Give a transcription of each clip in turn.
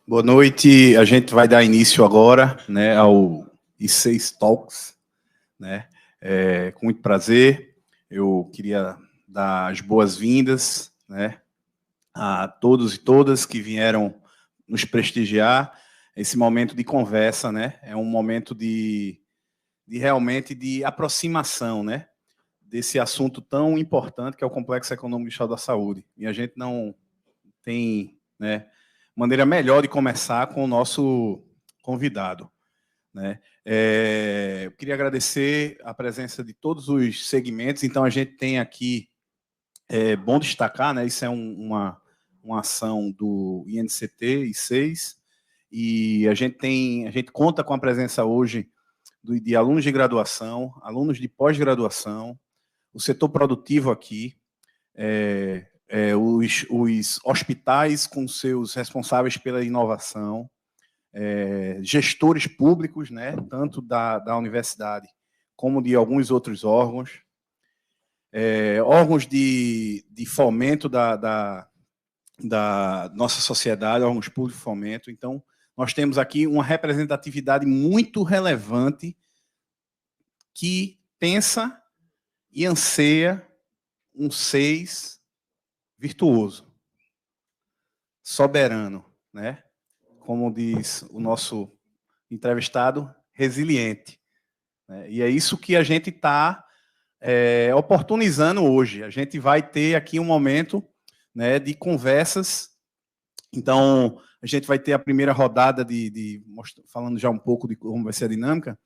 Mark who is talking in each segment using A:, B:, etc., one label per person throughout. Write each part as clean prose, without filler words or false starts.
A: Boa noite. A gente vai dar início agora, né, ao I6 Talks, né? Com muito prazer. Eu queria dar as boas-vindas, né, a todos e todas que vieram nos prestigiar. Esse momento de conversa, né? É um momento de realmente de aproximação, né, desse assunto tão importante que é o Complexo Econômico do Estado da Saúde. E a gente não tem, né, maneira melhor de começar com o nosso convidado, né? Eu queria agradecer a presença de todos os segmentos. Então, a gente tem aqui, bom destacar, né? Isso é uma ação do INCT, I6, e a gente conta com a presença hoje de alunos de graduação, alunos de pós-graduação, o setor produtivo aqui, os hospitais com seus responsáveis pela inovação, gestores públicos, né, tanto da universidade como de alguns outros órgãos, órgãos de fomento da nossa sociedade, órgãos públicos de fomento. Então, nós temos aqui uma representatividade muito relevante que pensa e anseia um 6 virtuoso, soberano, né? Como diz o nosso entrevistado, resiliente, né? E é isso que a gente está oportunizando hoje. A gente vai ter aqui um momento, né, de conversas. Então, a gente vai ter a primeira rodada falando já um pouco de como vai ser a dinâmica.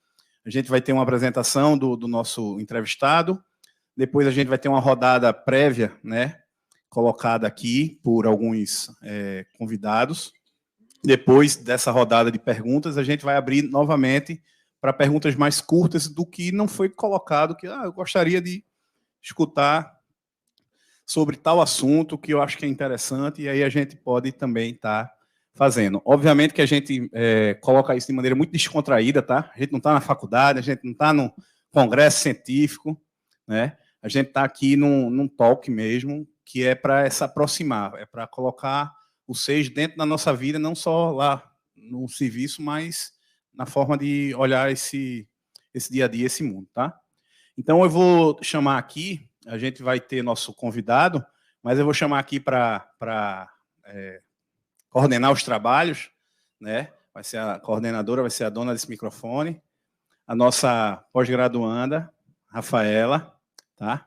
A: A gente vai ter uma apresentação do nosso entrevistado. Depois a gente vai ter uma rodada prévia, né, colocada aqui por alguns convidados. Depois dessa rodada de perguntas, a gente vai abrir novamente para perguntas mais curtas do que não foi colocado, que eu gostaria de escutar sobre tal assunto que eu acho que é interessante, e aí a gente pode também estar fazendo. Obviamente que a gente coloca isso de maneira muito descontraída, tá? A gente não está na faculdade, a gente não está no congresso científico, né? A gente está aqui num talk mesmo, que é para se aproximar, é para colocar o 6 dentro da nossa vida, não só lá no serviço, mas na forma de olhar esse dia a dia, esse mundo, tá? Então, eu vou chamar aqui, a gente vai ter nosso convidado, mas eu vou chamar aqui para coordenar os trabalhos, né? Vai ser a coordenadora, vai ser a dona desse microfone, a nossa pós-graduanda, Rafaela, tá?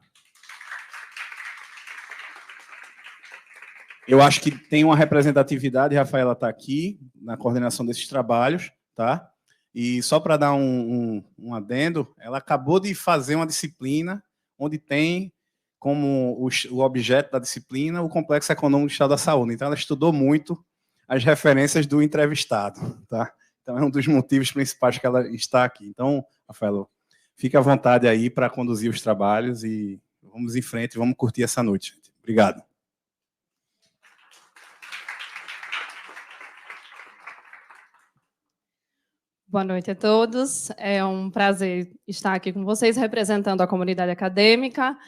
A: Eu acho que tem uma representatividade, a Rafaela está aqui, na coordenação desses trabalhos, tá? E só para dar um adendo, ela acabou de fazer uma disciplina onde tem como o objeto da disciplina o Complexo Econômico do Estado da Saúde. Então, ela estudou muito as referências do entrevistado, tá? Então, é um dos motivos principais que ela está aqui. Então, Rafaela, fique à vontade aí para conduzir os trabalhos e vamos em frente, vamos curtir essa noite. Obrigado.
B: Boa noite a todos. É um prazer estar aqui com vocês, representando a comunidade acadêmica.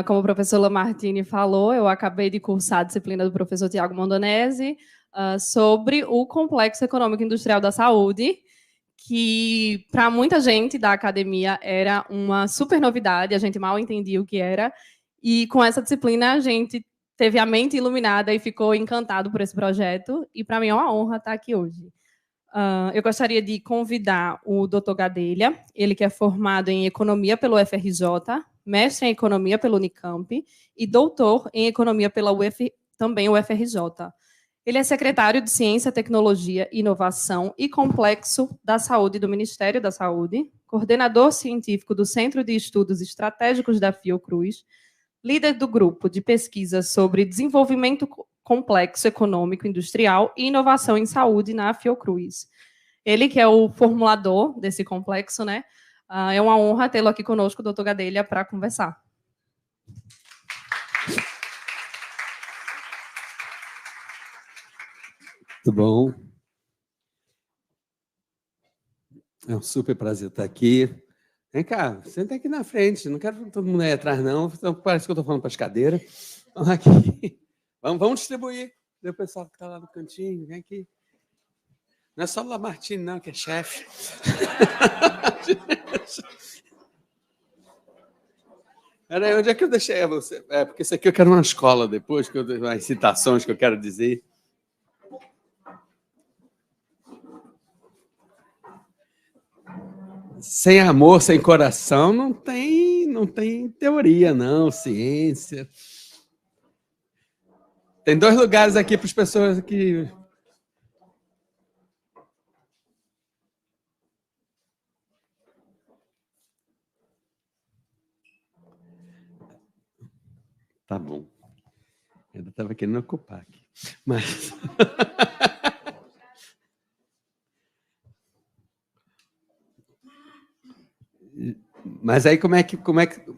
B: Como o professor Lamartine falou, eu acabei de cursar a disciplina do professor Tiago Mondonesi sobre o Complexo Econômico Industrial da Saúde, que para muita gente da academia era uma super novidade, a gente mal entendia o que era, e com essa disciplina a gente teve a mente iluminada e ficou encantado por esse projeto, e para mim é uma honra estar aqui hoje. Eu gostaria de convidar o Dr. Gadelha, ele que é formado em Economia pelo UFRJ, mestre em Economia pelo Unicamp e doutor em Economia pela também UFRJ. Ele é secretário de Ciência, Tecnologia, Inovação e Complexo da Saúde do Ministério da Saúde, coordenador científico do Centro de Estudos Estratégicos da Fiocruz, líder do grupo de pesquisa sobre desenvolvimento complexo econômico, industrial e inovação em saúde na Fiocruz. Ele que é o formulador desse complexo, né? É uma honra tê-lo aqui conosco, doutor Gadelha, para conversar.
C: Muito bom. É um super prazer estar aqui. Vem cá, senta aqui na frente. Não quero todo mundo aí atrás, não. Então, parece que eu estou falando para as cadeiras. Vamos aqui. Vamos distribuir. O pessoal que está lá no cantinho, vem aqui. Não é só o Lamartine, não, que é chefe. Peraí, onde é que eu deixei você? Porque isso aqui eu quero uma escola depois, que eu dei umas citações que eu quero dizer. Sem amor, sem coração, não tem teoria, não, ciência. Tem 2 lugares aqui para as pessoas que... Tá bom. Eu ainda estava querendo ocupar aqui. Mas... Mas aí como é que...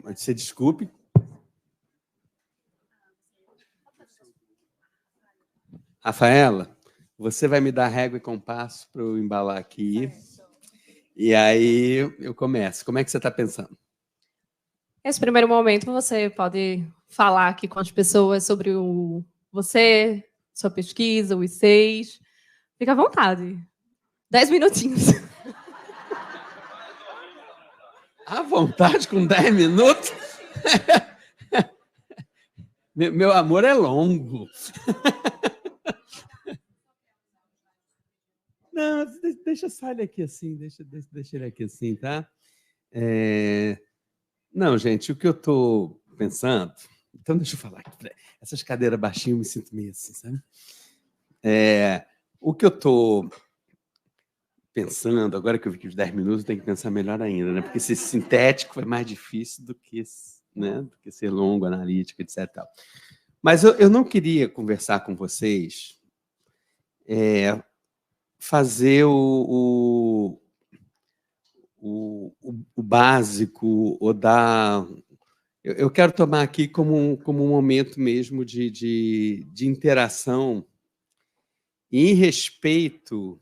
C: Você desculpe. Rafaela, você vai me dar régua e compasso para eu embalar aqui. E aí eu começo. Como é que você está pensando?
B: Nesse primeiro momento, você pode falar aqui com as pessoas sobre você, sua pesquisa, os 6. Fica à vontade. 10 minutinhos.
C: À vontade, com 10 minutos? Meu amor é longo. Não, deixa só ele aqui assim, deixa ele aqui assim, tá? Não, gente, o que eu estou pensando... Então, deixa eu falar aqui. Essas cadeiras baixinhas eu me sinto meio assim, sabe? O que eu estou pensando, agora que eu vi que os 10 minutos, eu tenho que pensar melhor ainda, né? Porque ser sintético é mais difícil do que, né? Do que ser longo, analítico, etc. Mas eu não queria conversar com vocês, fazer o básico, ou dar... Eu quero tomar aqui como um momento mesmo de interação e em respeito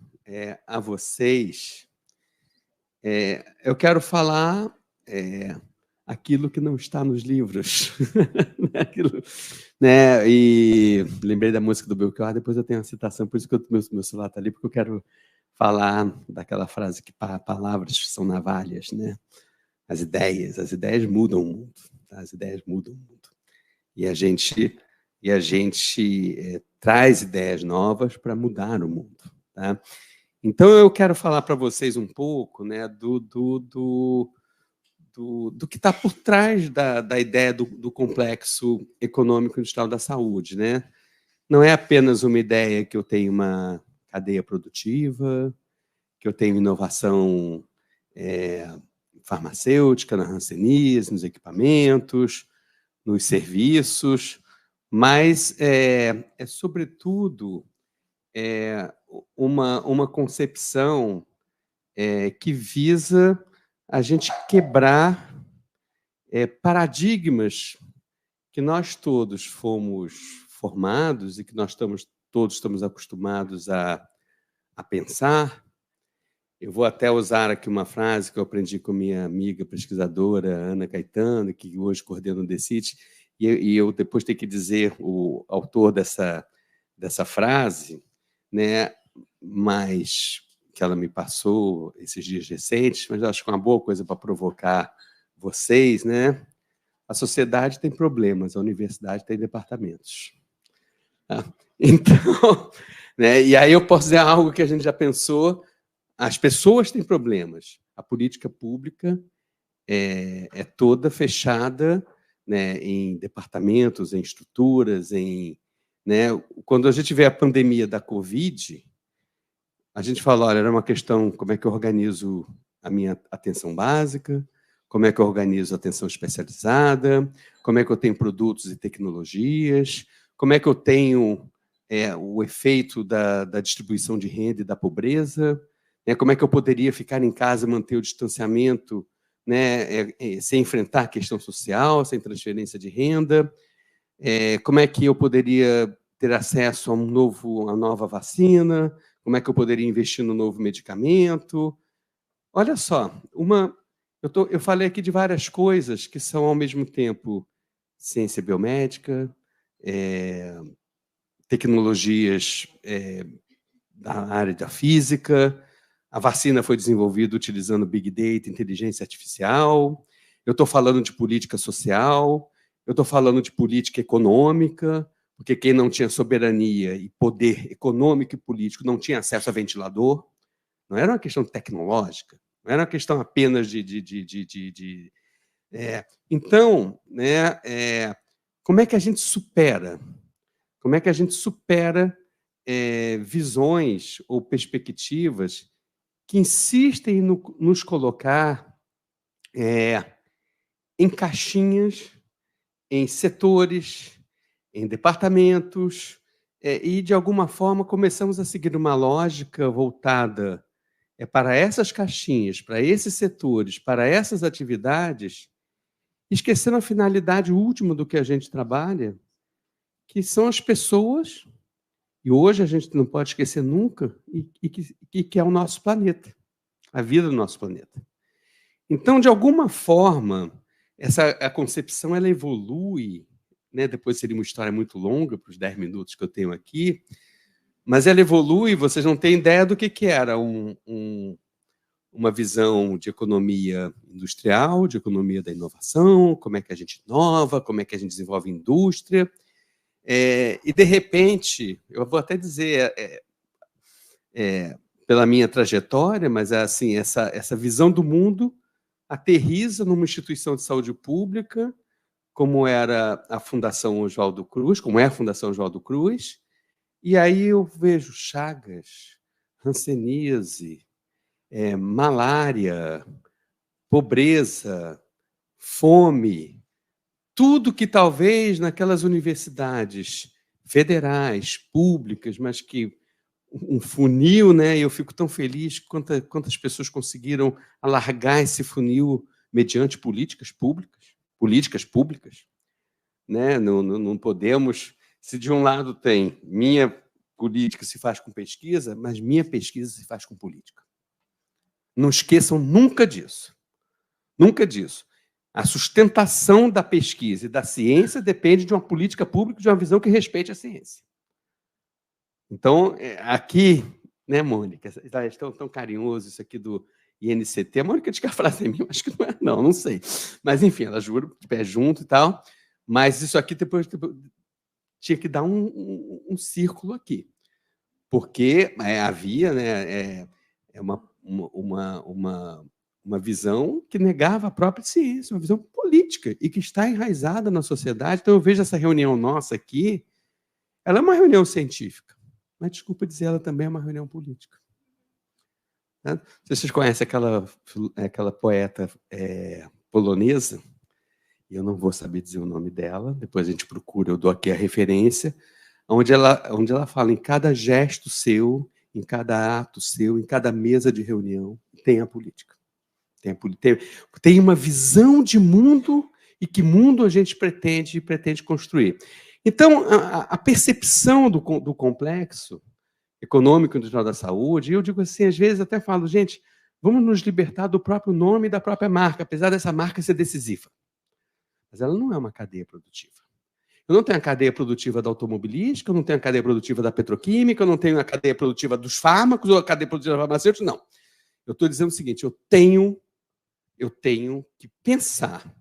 C: a vocês. Eu quero falar aquilo que não está nos livros. Aquilo, né? E lembrei da música do Belchior, depois eu tenho uma citação, por isso que meu celular está ali, porque eu quero falar daquela frase que palavras são navalhas, né? As ideias mudam o mundo. Tá? As ideias mudam o mundo. E a gente traz ideias novas para mudar o mundo. Tá? Então, eu quero falar para vocês um pouco, né, do que está por trás da ideia do complexo econômico industrial da saúde. Né? Não é apenas uma ideia que eu tenho uma cadeia produtiva, que eu tenho inovação farmacêutica, na hanseníase, nos equipamentos, nos serviços, mas sobretudo, uma concepção que visa a gente quebrar paradigmas que nós todos fomos formados e que nós todos estamos acostumados a pensar. Eu vou até usar aqui uma frase que eu aprendi com minha amiga pesquisadora, Ana Caetano, que hoje coordena o DECIT, e eu depois tenho que dizer o autor dessa frase, né, mas que ela me passou esses dias recentes, mas eu acho que é uma boa coisa para provocar vocês, né? A sociedade tem problemas, a universidade tem departamentos. Então, né, e aí eu posso dizer algo que a gente já pensou. As pessoas têm problemas. A política pública é toda fechada, né, em departamentos, em estruturas, né? Quando a gente vê a pandemia da Covid, a gente fala, olha, era uma questão, como é que eu organizo a minha atenção básica, como é que eu organizo a atenção especializada, como é que eu tenho produtos e tecnologias, como é que eu tenho o efeito da distribuição de renda e da pobreza, como é que eu poderia ficar em casa, manter o distanciamento, né, sem enfrentar a questão social, sem transferência de renda, como é que eu poderia ter acesso a uma nova vacina, como é que eu poderia investir no novo medicamento. Olha só, eu falei aqui de várias coisas que são, ao mesmo tempo, ciência biomédica, tecnologias da área da física, a vacina foi desenvolvida utilizando Big Data, inteligência artificial, eu estou falando de política social, eu estou falando de política econômica, porque quem não tinha soberania e poder econômico e político não tinha acesso a ventilador. Não era uma questão tecnológica, não era uma questão apenas Então, né, como é que a gente supera? Como é que a gente supera visões ou perspectivas que insistem em nos colocar em caixinhas, em setores, em departamentos, e, de alguma forma, começamos a seguir uma lógica voltada para essas caixinhas, para esses setores, para essas atividades, esquecendo a finalidade última do que a gente trabalha, que são as pessoas, e hoje a gente não pode esquecer nunca, e que é o nosso planeta, a vida do nosso planeta. Então, de alguma forma, a concepção ela evolui, né? Depois seria uma história muito longa, para os 10 minutos que eu tenho aqui, mas ela evolui, vocês não têm ideia do que era uma visão de economia industrial, de economia da inovação, como é que a gente inova, como é que a gente desenvolve indústria. E, de repente, eu vou até dizer, pela minha trajetória, mas assim, essa visão do mundo aterriza numa instituição de saúde pública, como era a Fundação Oswaldo Cruz, como é a Fundação Oswaldo Cruz, e aí eu vejo Chagas, hanseníase, malária, pobreza, fome, tudo que talvez naquelas universidades federais, públicas, mas que um funil, né? Eu fico tão feliz quantas pessoas conseguiram alargar esse funil mediante políticas públicas, né? Não podemos, se de um lado tem minha política se faz com pesquisa, mas minha pesquisa se faz com política. Não esqueçam nunca disso. Nunca disso. A sustentação da pesquisa e da ciência depende de uma política pública, de uma visão que respeite a ciência. Então, aqui, né, Mônica, é tão carinhoso isso aqui do INCT. A Mônica diz que a frase é minha, acho que não é, não sei. Mas, enfim, ela jura, de pé junto e tal. Mas isso aqui depois tinha que dar um círculo aqui. Porque havia, né, uma visão que negava a própria ciência, uma visão política, e que está enraizada na sociedade. Então, eu vejo essa reunião nossa aqui, ela é uma reunião científica, mas, desculpa dizer, ela também é uma reunião política. Né? Vocês conhecem aquela poeta polonesa, e eu não vou saber dizer o nome dela, depois a gente procura, eu dou aqui a referência, onde ela fala em cada gesto seu, em cada ato seu, em cada mesa de reunião, tem a política. Tem uma visão de mundo e que mundo a gente pretende construir. Então, a percepção do complexo econômico e industrial da saúde, eu digo assim, às vezes até falo, gente, vamos nos libertar do próprio nome e da própria marca, apesar dessa marca ser decisiva. Mas ela não é uma cadeia produtiva. Eu não tenho a cadeia produtiva da automobilística, eu não tenho a cadeia produtiva da petroquímica, eu não tenho a cadeia produtiva dos fármacos ou a cadeia produtiva da farmacêutica, não. Eu estou dizendo o seguinte, eu tenho que pensar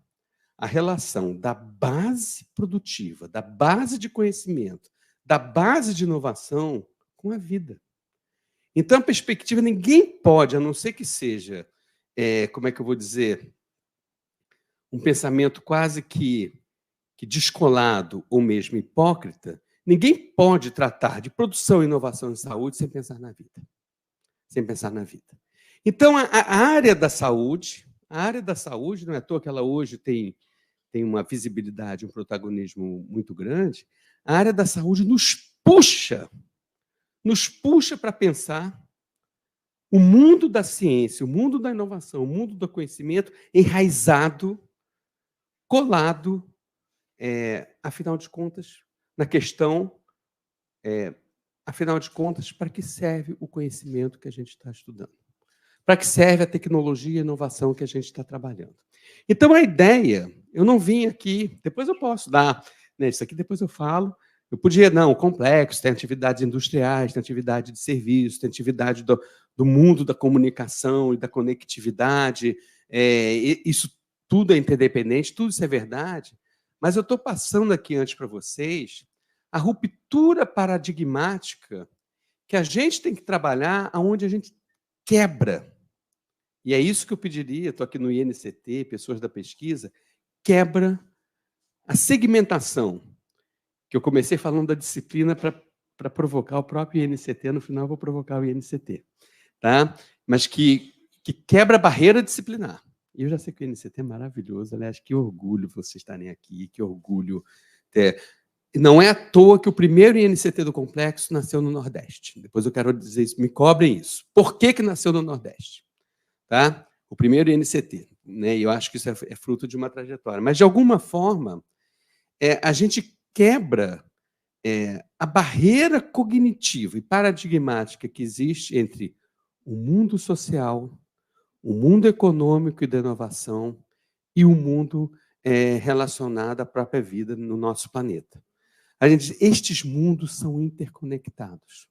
C: a relação da base produtiva, da base de conhecimento, da base de inovação com a vida. Então, a perspectiva, ninguém pode, a não ser que seja, como é que eu vou dizer, um pensamento quase que descolado ou mesmo hipócrita, ninguém pode tratar de produção e inovação em saúde sem pensar na vida. Sem pensar na vida. Então, a área da saúde, não é à toa que ela hoje tem uma visibilidade, um protagonismo muito grande, a área da saúde nos puxa para pensar o mundo da ciência, o mundo da inovação, o mundo do conhecimento enraizado, colado, afinal de contas, na questão, afinal de contas, para que serve o conhecimento que a gente está estudando? Para que serve a tecnologia e a inovação que a gente está trabalhando? Então, a ideia, eu não vim aqui, depois eu posso dar, né, isso aqui depois eu falo, Eu podia, não, complexo, tem atividades industriais, tem atividade de serviço, tem atividade do mundo da comunicação e da conectividade, isso tudo é interdependente, tudo isso é verdade, mas eu estou passando aqui antes para vocês a ruptura paradigmática que a gente tem que trabalhar aonde a gente quebra. E é isso que eu pediria, estou aqui no INCT, pessoas da pesquisa, quebra a segmentação, que eu comecei falando da disciplina para provocar o próprio INCT, no final eu vou provocar o INCT, tá? Mas que quebra a barreira disciplinar. E eu já sei que o INCT é maravilhoso, aliás, que orgulho vocês estarem aqui, que orgulho ter. Não é à toa que o primeiro INCT do Complexo nasceu no Nordeste. Depois eu quero dizer isso, me cobrem isso. Por que nasceu no Nordeste? Tá? O primeiro INCT, né? E eu acho que isso é fruto de uma trajetória. Mas, de alguma forma, a gente quebra a barreira cognitiva e paradigmática que existe entre o mundo social, o mundo econômico e da inovação e o mundo relacionado à própria vida no nosso planeta. A gente diz, estes mundos são interconectados.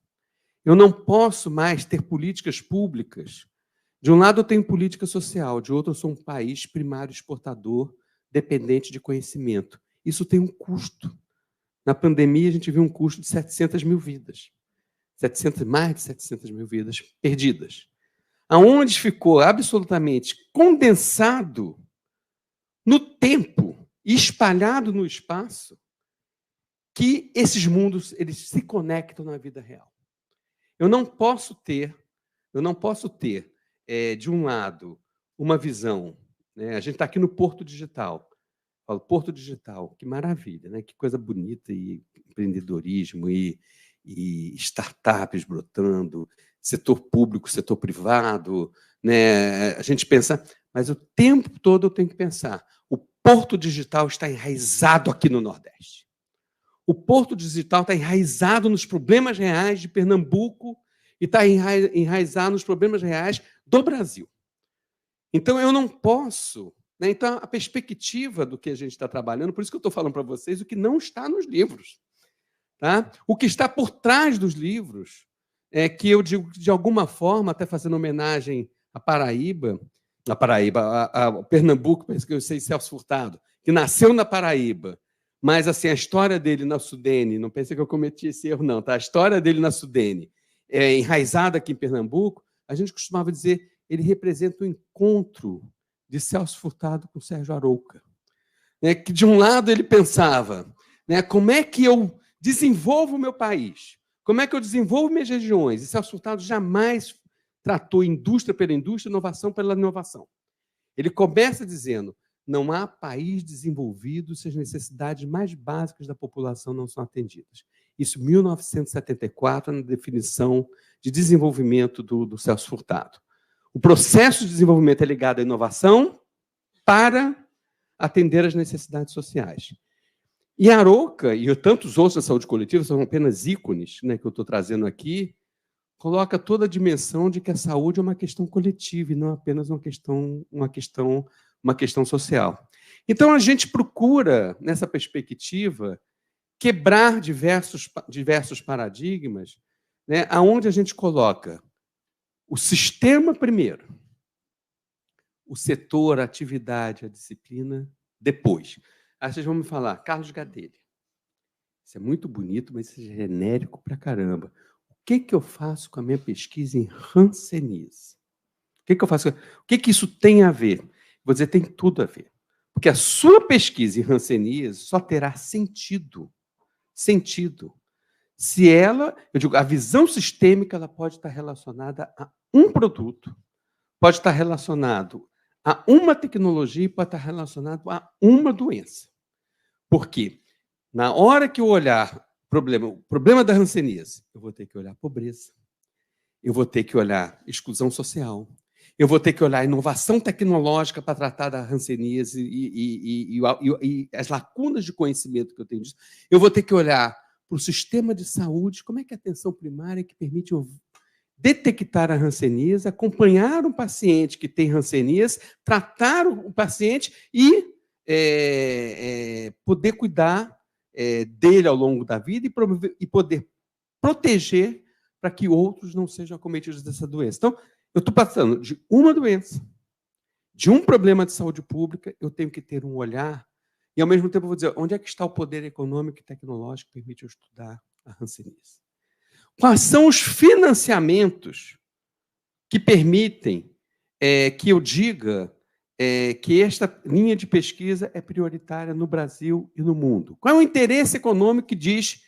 C: Eu não posso mais ter políticas públicas. De um lado, eu tenho política social, de outro, eu sou um país primário exportador, dependente de conhecimento. Isso tem um custo. Na pandemia, a gente viu um custo de 700 mil vidas. Mais de 700 mil vidas perdidas. Aonde ficou absolutamente condensado no tempo e espalhado no espaço que esses mundos eles se conectam na vida real. Eu não posso ter, de um lado, uma visão. Né? A gente está aqui no Porto Digital. Falo, Porto Digital, que maravilha, né? Que coisa bonita, e empreendedorismo, e startups brotando, setor público, setor privado. Né? A gente pensa, mas o tempo todo eu tenho que pensar, o Porto Digital está enraizado aqui no Nordeste. O Porto Digital está enraizado nos problemas reais de Pernambuco e está enraizado nos problemas reais do Brasil. Então, eu não posso... Né? Então, a perspectiva do que a gente está trabalhando, por isso que eu estou falando para vocês o que não está nos livros. Tá? O que está por trás dos livros, que eu digo, de alguma forma, até fazendo homenagem à Paraíba, a Pernambuco, penso que eu sei, Celso Furtado, que nasceu na Paraíba, mas assim, a história dele na Sudene, não pense que eu cometi esse erro, não, tá? A história dele na Sudene, enraizada aqui em Pernambuco, a gente costumava dizer, ele representa o encontro de Celso Furtado com Sérgio Arouca. Que, de um lado, ele pensava, né, como é que eu desenvolvo o meu país? Como é que eu desenvolvo minhas regiões? E Celso Furtado jamais tratou indústria pela indústria, inovação pela inovação. Ele começa dizendo, não há país desenvolvido se as necessidades mais básicas da população não são atendidas. Isso em 1974, na definição de desenvolvimento do Celso Furtado. O processo de desenvolvimento é ligado à inovação para atender às necessidades sociais. E Arouca, e tantos outros da saúde coletiva, são apenas ícones, né, que eu estou trazendo aqui, coloca toda a dimensão de que a saúde é uma questão coletiva e não apenas uma questão social. Então, a gente procura, nessa perspectiva, quebrar diversos paradigmas, né, onde a gente coloca o sistema primeiro, o setor, a atividade, a disciplina depois. Aí vocês vão me falar, Carlos Gadelha, isso é muito bonito, mas isso é genérico pra caramba. O que eu faço com a minha pesquisa em hanseníase? O que isso tem a ver? Vou dizer, tem tudo a ver. Porque a sua pesquisa em hanseníase só terá sentido se ela, eu digo, a visão sistêmica ela pode estar relacionada a um produto, pode estar relacionado a uma tecnologia e pode estar relacionado a uma doença. Por quê? Na hora que eu olhar o problema da hanseníase, eu vou ter que olhar pobreza, eu vou ter que olhar exclusão social, eu vou ter que olhar inovação tecnológica para tratar da hanseníase e as lacunas de conhecimento que eu tenho disso, eu vou ter que olhar para o sistema de saúde, como é que é a atenção primária que permite eu detectar a hanseníase, acompanhar um paciente que tem hanseníase, tratar o paciente e poder cuidar dele ao longo da vida e poder proteger para que outros não sejam acometidos dessa doença. Então, eu estou passando de uma doença, de um problema de saúde pública, eu tenho que ter um olhar, e ao mesmo tempo eu vou dizer, onde é que está o poder econômico e tecnológico que permite eu estudar a hanseníase? Quais são os financiamentos que permitem que eu diga que esta linha de pesquisa é prioritária no Brasil e no mundo? Qual é o interesse econômico que diz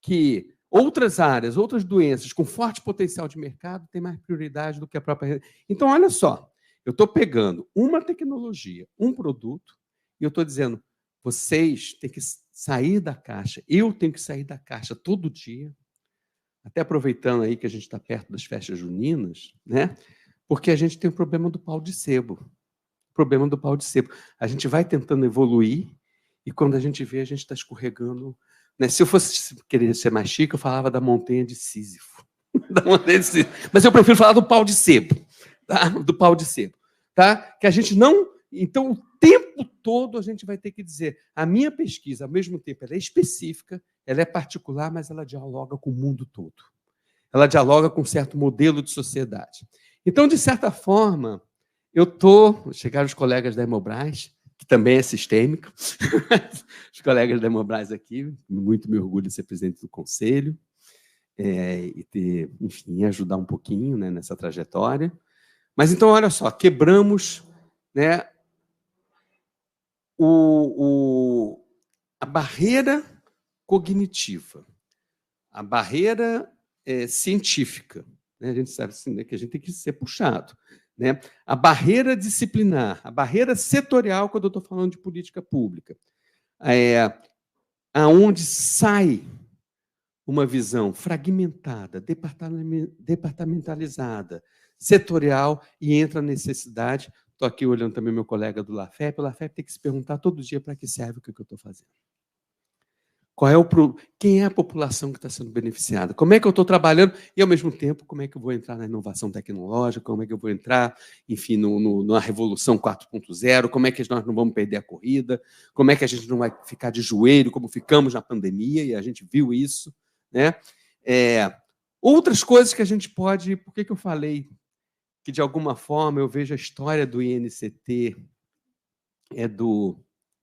C: que outras áreas, outras doenças com forte potencial de mercado têm mais prioridade do que a própria... Então, olha só, eu estou pegando uma tecnologia, um produto, e eu estou dizendo, vocês têm que sair da caixa, eu tenho que sair da caixa todo dia, até aproveitando aí que a gente está perto das festas juninas, né? Porque a gente tem o problema do pau de sebo. O problema do pau de sebo. A gente vai tentando evoluir e quando a gente vê, a gente está escorregando. Né? Se eu fosse querer ser mais chique, eu falava da montanha de Sísifo. Da montanha de Sísifo. Mas eu prefiro falar do pau de sebo. Tá? Do pau de sebo. Tá? Que a gente não... Então, o tempo todo a gente vai ter que dizer, a minha pesquisa, ao mesmo tempo, ela é específica, ela é particular, mas ela dialoga com o mundo todo. Ela dialoga com um certo modelo de sociedade. Então, de certa forma, chegaram os colegas da Hemobras, que também é sistêmico, os colegas da Hemobras aqui, muito me orgulho de ser presidente do conselho, e ter, enfim, ajudar um pouquinho, né, nessa trajetória. Mas, então, olha só, quebramos, né, a barreira cognitiva, a barreira científica, né? A gente sabe assim, né, que a gente tem que ser puxado, né? A barreira disciplinar, a barreira setorial, quando eu estou falando de política pública, aonde sai uma visão fragmentada, departamentalizada, setorial, e entra a necessidade. Estou aqui olhando também meu colega do LAFEP. O LAFEP tem que se perguntar todo dia para que serve o que eu estou fazendo. Quem é a população que está sendo beneficiada? Como é que eu estou trabalhando? E, ao mesmo tempo, como é que eu vou entrar na inovação tecnológica? Como é que eu vou entrar, enfim, na Revolução 4.0? Como é que nós não vamos perder a corrida? Como é que a gente não vai ficar de joelho, como ficamos na pandemia, e a gente viu isso, né? Outras coisas que a gente pode... Por que eu falei que, de alguma forma, eu vejo a história do INCT,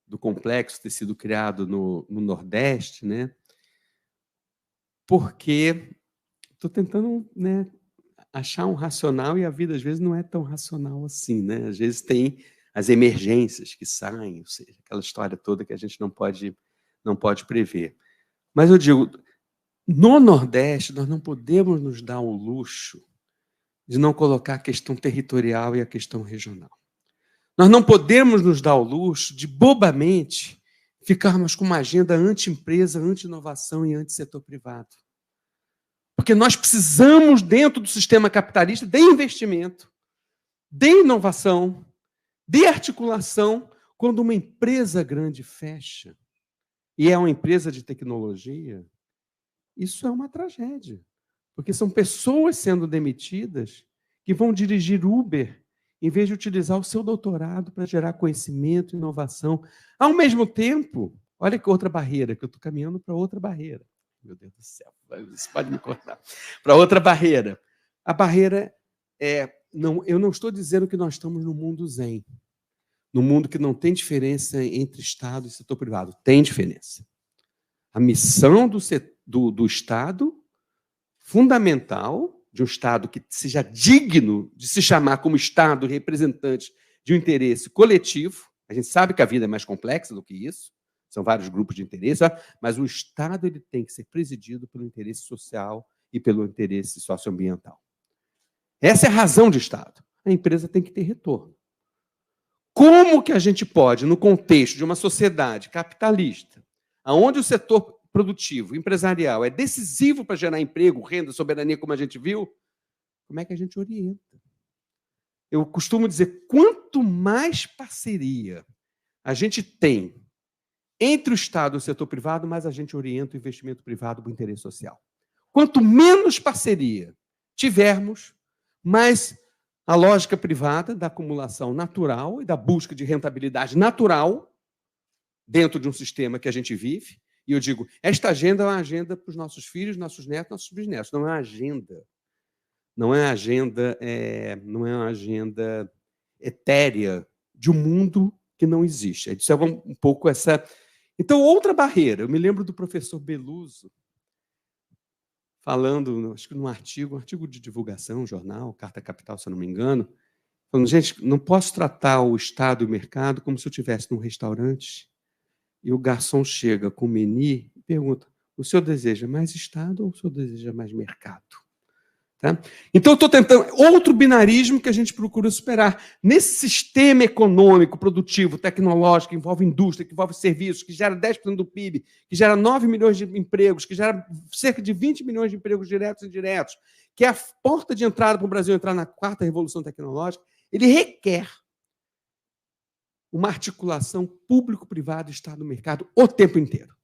C: do complexo ter sido criado no Nordeste, né? Porque estou tentando, né, achar um racional e a vida, às vezes, não é tão racional assim, né? Às vezes tem as emergências que saem, ou seja, aquela história toda que a gente não pode prever. Mas eu digo, no Nordeste, nós não podemos nos dar o luxo de não colocar a questão territorial e a questão regional. Nós não podemos nos dar o luxo de, bobamente, ficarmos com uma agenda anti-empresa, anti-inovação e anti-setor privado. Porque nós precisamos, dentro do sistema capitalista, de investimento, de inovação, de articulação. Quando uma empresa grande fecha, e é uma empresa de tecnologia, isso é uma tragédia. Porque são pessoas sendo demitidas que vão dirigir Uber em vez de utilizar o seu doutorado para gerar conhecimento e inovação. Ao mesmo tempo, olha que outra barreira, que eu estou caminhando para outra barreira. Meu Deus do céu, isso pode me cortar. Para outra barreira. A barreira eu não estou dizendo que nós estamos no mundo zen, no mundo que não tem diferença entre Estado e setor privado. Tem diferença. A missão do Estado, fundamental, de um Estado que seja digno de se chamar como Estado representante de um interesse coletivo. A gente sabe que a vida é mais complexa do que isso, são vários grupos de interesse, mas o Estado ele tem que ser presidido pelo interesse social e pelo interesse socioambiental. Essa é a razão de Estado. A empresa tem que ter retorno. Como que a gente pode, no contexto de uma sociedade capitalista, onde o setor produtivo, empresarial, é decisivo para gerar emprego, renda, soberania, como a gente viu, como é que a gente orienta? Eu costumo dizer, quanto mais parceria a gente tem entre o Estado e o setor privado, mais a gente orienta o investimento privado para o interesse social. Quanto menos parceria tivermos, mais a lógica privada da acumulação natural e da busca de rentabilidade natural dentro de um sistema que a gente vive, E eu digo, esta agenda é uma agenda para os nossos filhos, nossos netos, nossos bisnetos. Não é uma agenda. Não é uma agenda etérea de um mundo que não existe. Isso é um pouco essa... Então, outra barreira. Eu me lembro do professor Beluso falando, acho que num artigo de divulgação, jornal, Carta Capital, se eu não me engano, falando, gente, não posso tratar o Estado e o mercado como se eu estivesse num restaurante e o garçom chega com o menu e pergunta, o senhor deseja mais Estado ou o senhor deseja mais mercado? Tá? Então, eu estou tentando... Outro binarismo que a gente procura superar. Nesse sistema econômico, produtivo, tecnológico, que envolve indústria, que envolve serviços, que gera 10% do PIB, que gera 9 milhões de empregos, que gera cerca de 20 milhões de empregos diretos e indiretos, que é a porta de entrada para o Brasil entrar na 4ª revolução tecnológica, ele requer uma articulação público-privado, Estado-mercado, o tempo inteiro.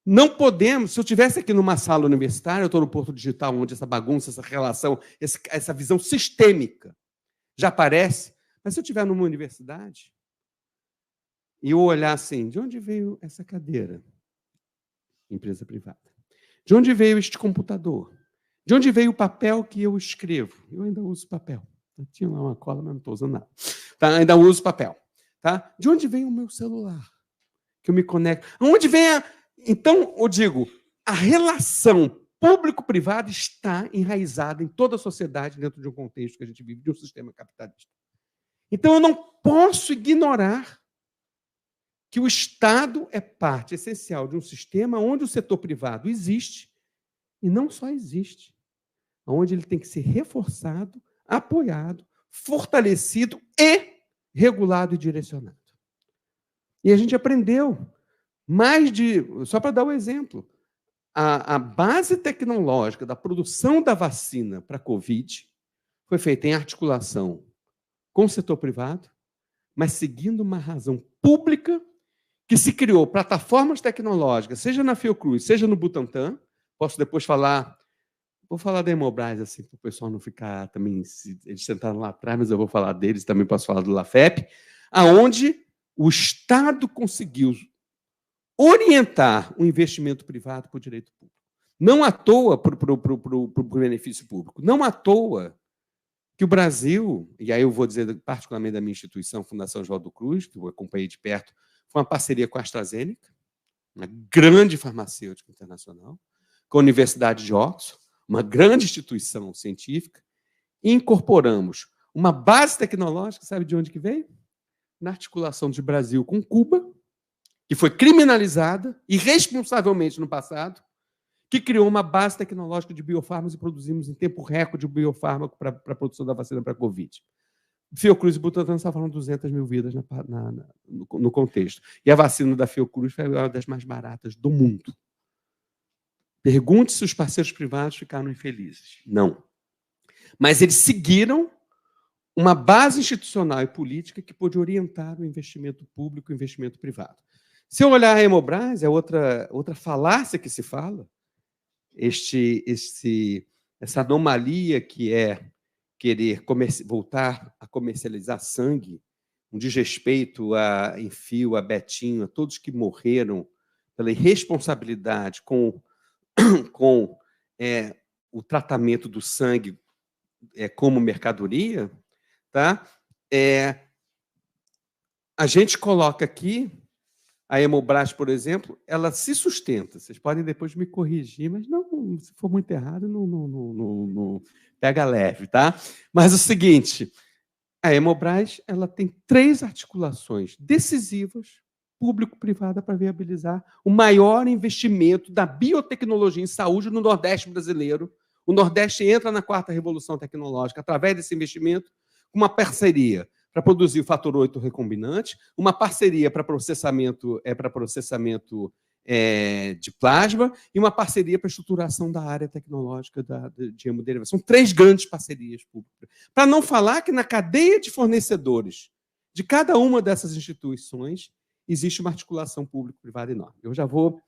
C: Não podemos, se eu estivesse aqui numa sala universitária, eu estou no Porto Digital, onde essa bagunça, essa relação, essa visão sistêmica já aparece, mas se eu estiver numa universidade e eu olhar assim, de onde veio essa cadeira? Empresa privada. De onde veio este computador? De onde veio o papel que eu escrevo? Eu ainda uso papel. Eu tinha lá uma cola, mas não estou usando nada. Tá? Ainda uso papel. Tá? De onde vem o meu celular? Que eu me conecto. Onde vem a... Então, eu digo, a relação público-privada está enraizada em toda a sociedade dentro de um contexto que a gente vive, de um sistema capitalista. Então, eu não posso ignorar que o Estado é parte essencial de um sistema onde o setor privado existe, e não só existe, onde ele tem que ser reforçado, apoiado, fortalecido e regulado e direcionado. E a gente aprendeu só para dar um exemplo, a base tecnológica da produção da vacina para a Covid foi feita em articulação com o setor privado, mas seguindo uma razão pública que se criou plataformas tecnológicas, seja na Fiocruz, seja no Butantan. Posso depois falar, vou falar da Hemobras, assim, para o pessoal não ficar também, eles sentaram lá atrás, mas eu vou falar deles, também posso falar do LAFEP, aonde o Estado conseguiu orientar o investimento privado para o direito público. Não à toa para o benefício público. Não à toa que o Brasil, e aí eu vou dizer particularmente da minha instituição, Fundação Oswaldo Cruz, que eu acompanhei de perto, foi uma parceria com a AstraZeneca, uma grande farmacêutica internacional, com a Universidade de Oxford, uma grande instituição científica, e incorporamos uma base tecnológica, sabe de onde que veio? Na articulação de Brasil com Cuba, que foi criminalizada irresponsavelmente no passado, que criou uma base tecnológica de biofármacos e produzimos em tempo recorde o biofármaco para a produção da vacina para a Covid. Fiocruz e Butantan estavam 200 mil vidas no contexto. E a vacina da Fiocruz foi uma das mais baratas do mundo. Pergunte se os parceiros privados ficaram infelizes. Não. Mas eles seguiram uma base institucional e política que pôde orientar o investimento público e o investimento privado. Se eu olhar a Hemobras, é outra falácia que se fala, essa anomalia que é querer voltar a comercializar sangue, um desrespeito a Enfio, a Betinho, a todos que morreram pela irresponsabilidade com o tratamento do sangue como mercadoria, tá? A gente coloca aqui a Hemobras, por exemplo, ela se sustenta. Vocês podem depois me corrigir, mas não, se for muito errado, não pega leve, tá? Mas é o seguinte, a Hemobras ela tem 3 articulações decisivas, público-privada, para viabilizar o maior investimento da biotecnologia em saúde no Nordeste brasileiro. O Nordeste entra na 4ª revolução tecnológica através desse investimento, com uma parceria para produzir o fator 8 recombinante, uma parceria para processamento de plasma e uma parceria para estruturação da área tecnológica de hemoderivação. São 3 grandes parcerias públicas. Para não falar que na cadeia de fornecedores de cada uma dessas instituições existe uma articulação público-privada enorme. Eu já vou...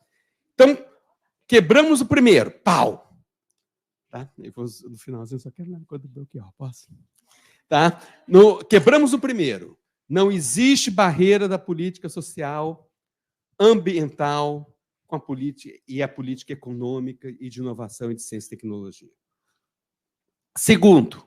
C: Então, quebramos o primeiro. Pau! Tá? Eu vou, no finalzinho, só quero lembrar quando bloquear. Posso? Tá? Quebramos o primeiro. Não existe barreira da política social, ambiental, com a política econômica e de inovação e de ciência e tecnologia. Segundo,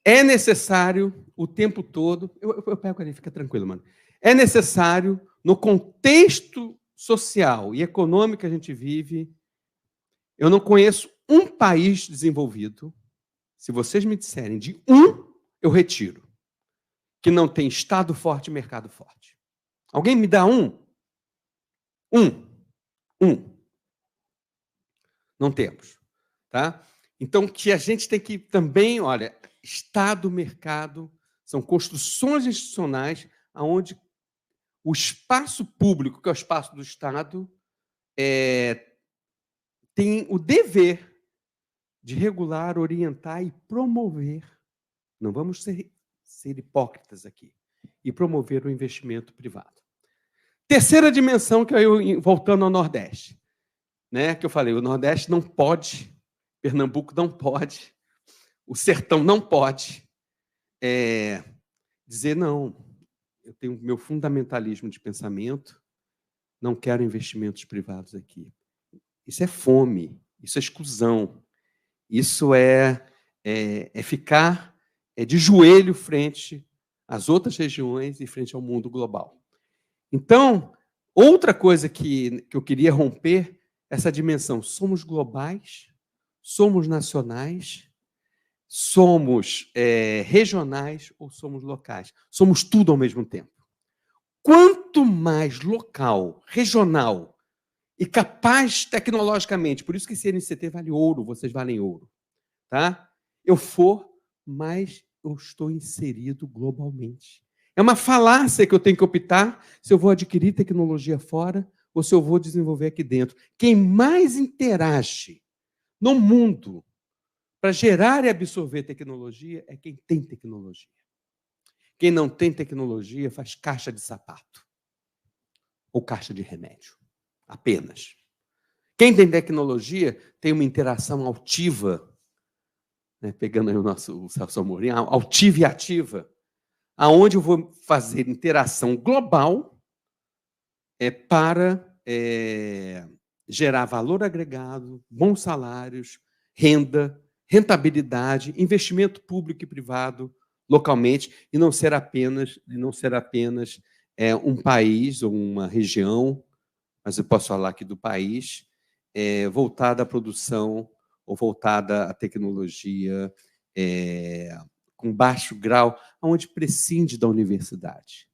C: é necessário o tempo todo... Eu pego ali, fica tranquilo, mano. É necessário, no contexto social e econômico que a gente vive, eu não conheço um país desenvolvido, se vocês me disserem de um, eu retiro, que não tem Estado forte e mercado forte. Alguém me dá um? Um. Não temos. Tá? Então, que a gente tem que também, olha, Estado, mercado, são construções institucionais onde o espaço público, que é o espaço do Estado, tem o dever de regular, orientar e promover, não vamos ser hipócritas aqui, e promover o investimento privado. Terceira dimensão, que eu voltando ao Nordeste, né, que eu falei, o Nordeste não pode, Pernambuco não pode, o Sertão não pode dizer não, eu tenho meu fundamentalismo de pensamento, não quero investimentos privados aqui. Isso é fome, isso é exclusão, isso é ficar de joelho frente às outras regiões e frente ao mundo global. Então, outra coisa que eu queria romper, essa dimensão, somos globais, somos nacionais, somos regionais ou somos locais. Somos tudo ao mesmo tempo. Quanto mais local, regional e capaz tecnologicamente, por isso que esse NCT vale ouro, vocês valem ouro, tá? Eu for, mais eu estou inserido globalmente. É uma falácia que eu tenho que optar se eu vou adquirir tecnologia fora ou se eu vou desenvolver aqui dentro. Quem mais interage no mundo para gerar e absorver tecnologia é quem tem tecnologia. Quem não tem tecnologia faz caixa de sapato ou caixa de remédio, apenas. Quem tem tecnologia tem uma interação altiva, né, pegando aí o Celso Amorim, altiva e ativa, aonde eu vou fazer interação global para gerar valor agregado, bons salários, renda, rentabilidade, investimento público e privado localmente, e não ser apenas um país ou uma região, mas eu posso falar aqui do país, voltada à produção ou voltada à tecnologia com baixo grau, onde prescinde da universidade.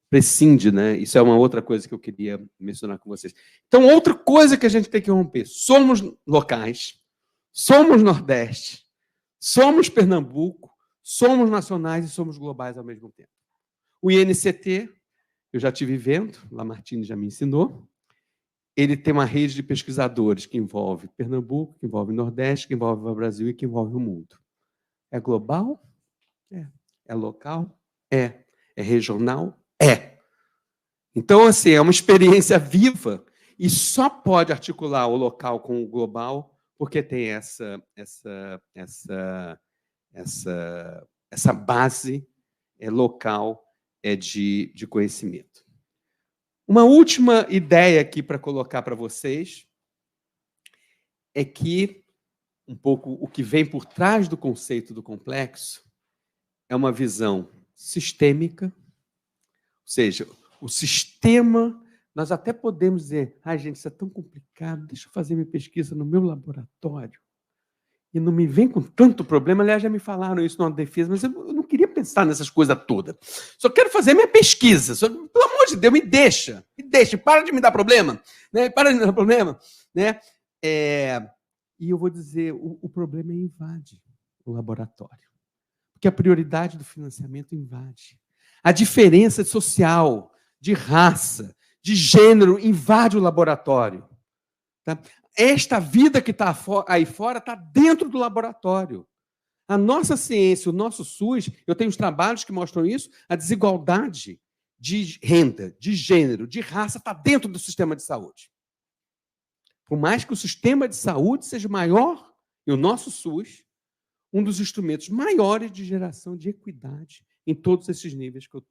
C: Prescinde, né? Isso é uma outra coisa que eu queria mencionar com vocês. Então, outra coisa que a gente tem que romper, somos locais, somos Nordeste, somos Pernambuco, somos nacionais e somos globais ao mesmo tempo. O INCT, eu já estive vendo, Lamartine já me ensinou, ele tem uma rede de pesquisadores que envolve Pernambuco, que envolve Nordeste, que envolve o Brasil e que envolve o mundo. É global? É local? É regional? Então, assim, é uma experiência viva e só pode articular o local com o global porque tem essa base local de conhecimento. Uma última ideia aqui para colocar para vocês é que um pouco o que vem por trás do conceito do complexo é uma visão sistêmica, ou seja, o sistema, nós até podemos dizer, gente, isso é tão complicado, deixa eu fazer minha pesquisa no meu laboratório e não me vem com tanto problema. Aliás, já me falaram isso na defesa, mas eu não queria pensar nessas coisas todas. Só quero fazer minha pesquisa. Pelo amor de Deus, me deixa, para de me dar problema, né? Para de me dar problema, né? E eu vou dizer, o problema invade o laboratório, porque a prioridade do financiamento invade. A diferença social, de raça, de gênero, invade o laboratório. Tá? Esta vida que está aí fora está dentro do laboratório. A nossa ciência, o nosso SUS, eu tenho os trabalhos que mostram isso, a desigualdade de renda, de gênero, de raça está dentro do sistema de saúde. Por mais que o sistema de saúde seja maior, e o nosso SUS, um dos instrumentos maiores de geração de equidade em todos esses níveis que eu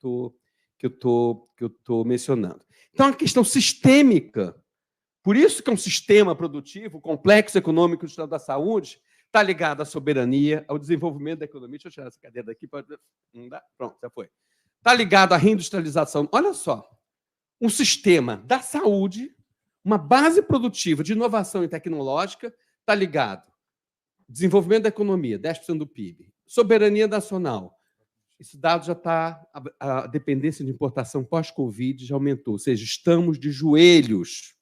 C: estou mencionando. Então, a questão sistêmica Por isso que um sistema produtivo, o complexo econômico do Estado da Saúde, está ligado à soberania, ao desenvolvimento da economia. Deixa eu tirar essa cadeira daqui. Não dá? Pronto, já foi. Está ligado à reindustrialização. Olha só, um sistema da saúde, uma base produtiva de inovação e tecnológica, está ligado ao desenvolvimento da economia, 10% do PIB, soberania nacional. Esse dado já está... A dependência de importação pós-Covid já aumentou. Ou seja, estamos de joelhos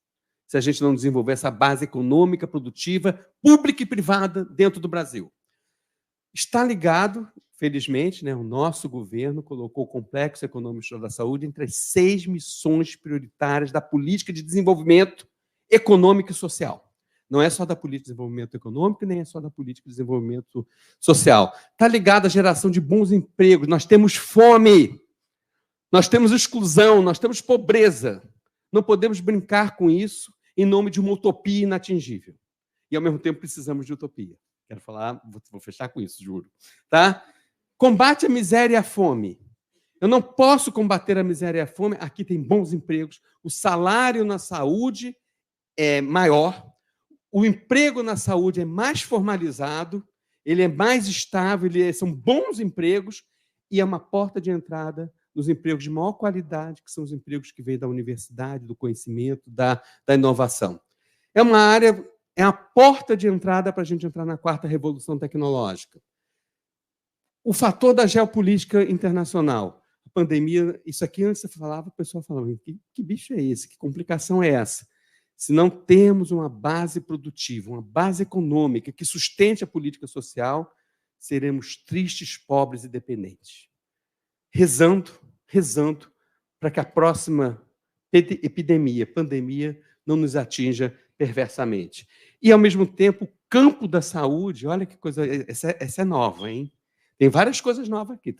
C: se a gente não desenvolver essa base econômica, produtiva, pública e privada dentro do Brasil. Está ligado, felizmente, né, o nosso governo colocou o Complexo Econômico da Saúde entre as 6 missões prioritárias da política de desenvolvimento econômico e social. Não é só da política de desenvolvimento econômico, nem é só da política de desenvolvimento social. Está ligado à geração de bons empregos. Nós temos fome, nós temos exclusão, nós temos pobreza. Não podemos brincar com isso em nome de uma utopia inatingível. E, ao mesmo tempo, precisamos de utopia. Quero falar, vou fechar com isso, juro. Tá? Combate a miséria e a fome. Eu não posso combater a miséria e a fome. Aqui tem bons empregos. O salário na saúde é maior. O emprego na saúde é mais formalizado. Ele é mais estável. São bons empregos. E é uma porta de entrada nos empregos de maior qualidade, que são os empregos que vêm da universidade, do conhecimento, da inovação. É uma área, é a porta de entrada para a gente entrar na 4ª revolução tecnológica. O fator da geopolítica internacional. A pandemia, isso aqui antes você falava, o pessoal falava, que bicho é esse? Que complicação é essa? Se não temos uma base produtiva, uma base econômica que sustente a política social, seremos tristes, pobres e dependentes. Rezando para que a próxima epidemia, pandemia, não nos atinja perversamente. E, ao mesmo tempo, o campo da saúde, olha que coisa, essa é nova, hein? Tem várias coisas novas aqui,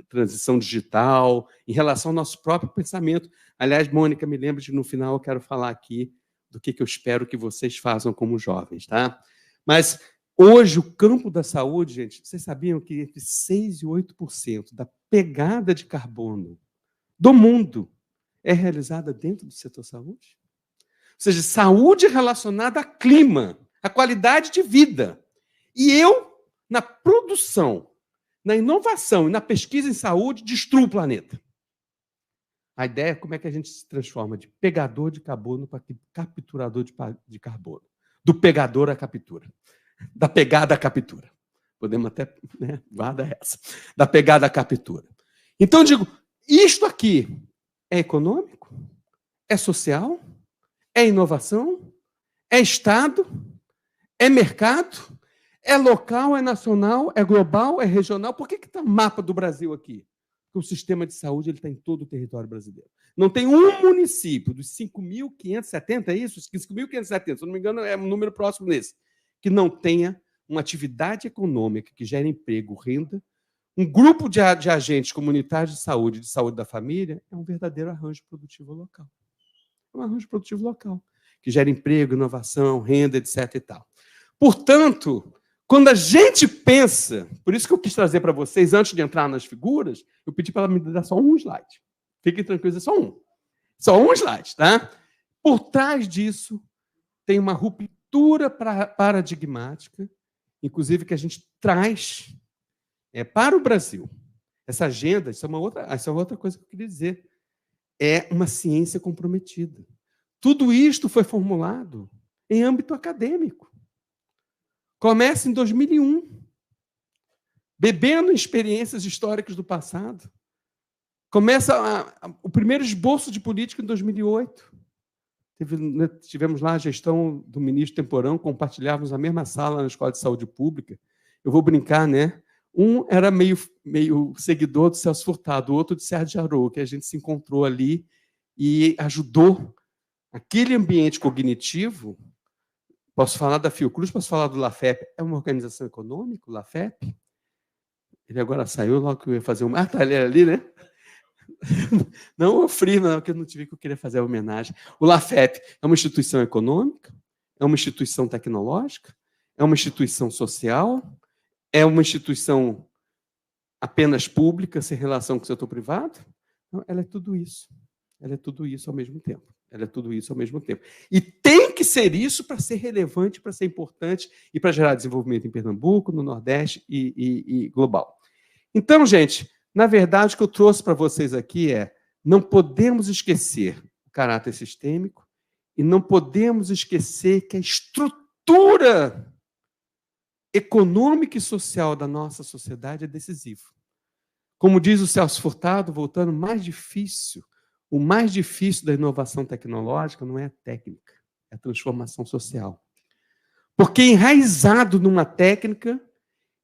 C: transição digital, em relação ao nosso próprio pensamento. Aliás, Mônica, me lembra de, no final, eu quero falar aqui do que eu espero que vocês façam como jovens, tá? Mas hoje, o campo da saúde, gente, vocês sabiam que entre 6% e 8% da pegada de carbono do mundo é realizada dentro do setor saúde? Ou seja, saúde relacionada a clima, a qualidade de vida. E eu, na produção, na inovação e na pesquisa em saúde, destruo o planeta. A ideia é como é que a gente se transforma de pegador de carbono para capturador de carbono. Do pegador à captura. Da pegada à captura. Podemos até, né, guarda essa. Da pegada à captura. Então, eu digo, isto aqui é econômico? É social? É inovação? É Estado? É mercado? É local? É nacional? É global? É regional? Por que está o mapa do Brasil aqui? Porque o sistema de saúde está em todo o território brasileiro. Não tem um município dos 5.570, é isso? 5.570, se não me engano, é um número próximo desse, que não tenha uma atividade econômica que gere emprego, renda. Um grupo de agentes comunitários de saúde da família, é um verdadeiro arranjo produtivo local. É um arranjo produtivo local, que gera emprego, inovação, renda, etc. e tal. Portanto, quando a gente pensa, por isso que eu quis trazer para vocês, antes de entrar nas figuras, eu pedi para ela me dar só um slide. Fiquem tranquilos, é só um. Só um slide, tá? Por trás disso, tem uma ruptura paradigmática, inclusive que a gente traz para o Brasil. Essa agenda, isso é outra coisa que eu queria dizer. É uma ciência comprometida. Tudo isto foi formulado em âmbito acadêmico. Começa em 2001, bebendo experiências históricas do passado. Começa o primeiro esboço de política em 2008. Tivemos lá a gestão do ministro Temporão, compartilhávamos a mesma sala na Escola de Saúde Pública. Eu vou brincar, né? Um era meio seguidor do Celso Furtado, o outro de Sérgio Jarou, que a gente se encontrou ali e ajudou aquele ambiente cognitivo. Posso falar da Fiocruz, posso falar do LAFEP. É uma organização econômica, o LAFEP? Ele agora saiu, logo que eu ia fazer uma... Ah, tá, ele ali, né? Não o Free, não, que eu não tive que eu queria fazer a homenagem. O LAFEP é uma instituição econômica, é uma instituição tecnológica, é uma instituição social, é uma instituição apenas pública, sem relação com o setor privado? Não, ela é tudo isso. Ela é tudo isso ao mesmo tempo. Ela é tudo isso ao mesmo tempo. E tem que ser isso para ser relevante, para ser importante e para gerar desenvolvimento em Pernambuco, no Nordeste e global. Então, gente, na verdade, o que eu trouxe para vocês aqui não podemos esquecer o caráter sistêmico e não podemos esquecer que a estrutura econômica e social da nossa sociedade é decisiva. Como diz o Celso Furtado, voltando, o mais difícil da inovação tecnológica não é a técnica, é a transformação social. Porque enraizado numa técnica,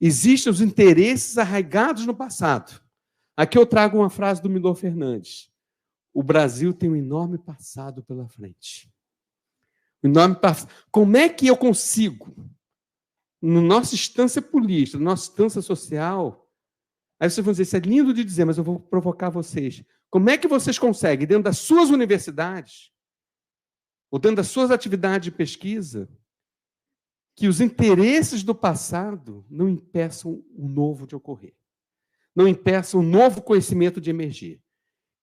C: existem os interesses arraigados no passado. Aqui eu trago uma frase do Milor Fernandes. O Brasil tem um enorme passado pela frente. Um enorme passado. Como é que eu consigo, na nossa instância política, na nossa instância social, aí vocês vão dizer, isso é lindo de dizer, mas eu vou provocar vocês. Como é que vocês conseguem, dentro das suas universidades, ou dentro das suas atividades de pesquisa, que os interesses do passado não impeçam o novo de ocorrer? Não impeçam o novo conhecimento de emergir?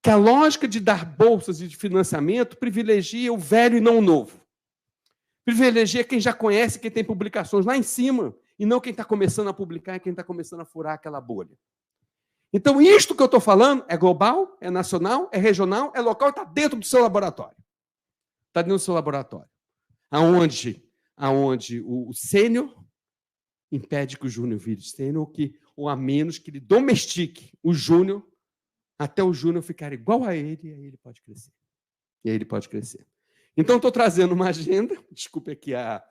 C: Que a lógica de dar bolsas e de financiamento privilegia o velho e não o novo. Privilegia quem já conhece, quem tem publicações lá em cima, e não quem está começando a publicar e quem está começando a furar aquela bolha. Então, isto que eu estou falando é global, é nacional, é regional, é local e está dentro do seu laboratório. Está dentro do seu laboratório. Aonde o sênior impede que o júnior vire sênior, ou a menos que ele domestique o júnior, até o júnior ficar igual a ele, e aí ele pode crescer. E aí ele pode crescer. Então, estou trazendo uma agenda, desculpe aqui a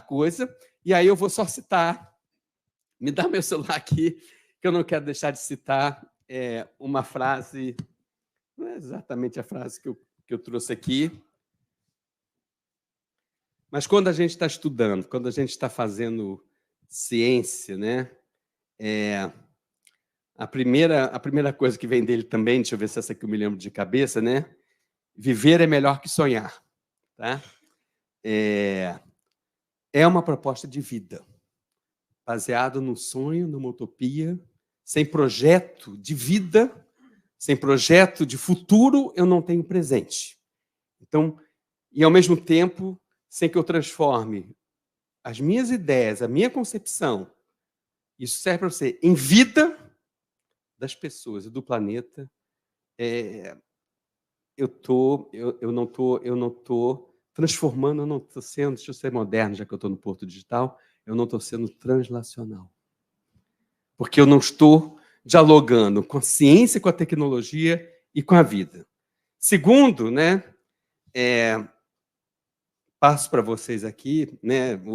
C: coisa, e aí eu vou só citar, me dá meu celular aqui, que eu não quero deixar de citar uma frase, não é exatamente a frase que eu trouxe aqui, mas quando a gente está estudando, quando a gente está fazendo ciência, né, a primeira coisa que vem dele também, deixa eu ver se essa aqui eu me lembro de cabeça, né? Viver é melhor que sonhar. Tá? É uma proposta de vida, baseado no sonho, numa utopia. Sem projeto de vida, sem projeto de futuro, eu não tenho presente. Então, e ao mesmo tempo, sem que eu transforme as minhas ideias, a minha concepção, isso serve para você, em vida das pessoas e do planeta, eu não estou transformando, eu não estou sendo, deixa eu ser moderno, já que eu estou no Porto Digital, eu não estou sendo translacional. Porque eu não estou dialogando com a ciência, com a tecnologia e com a vida. Segundo, né, passo para vocês aqui, né, que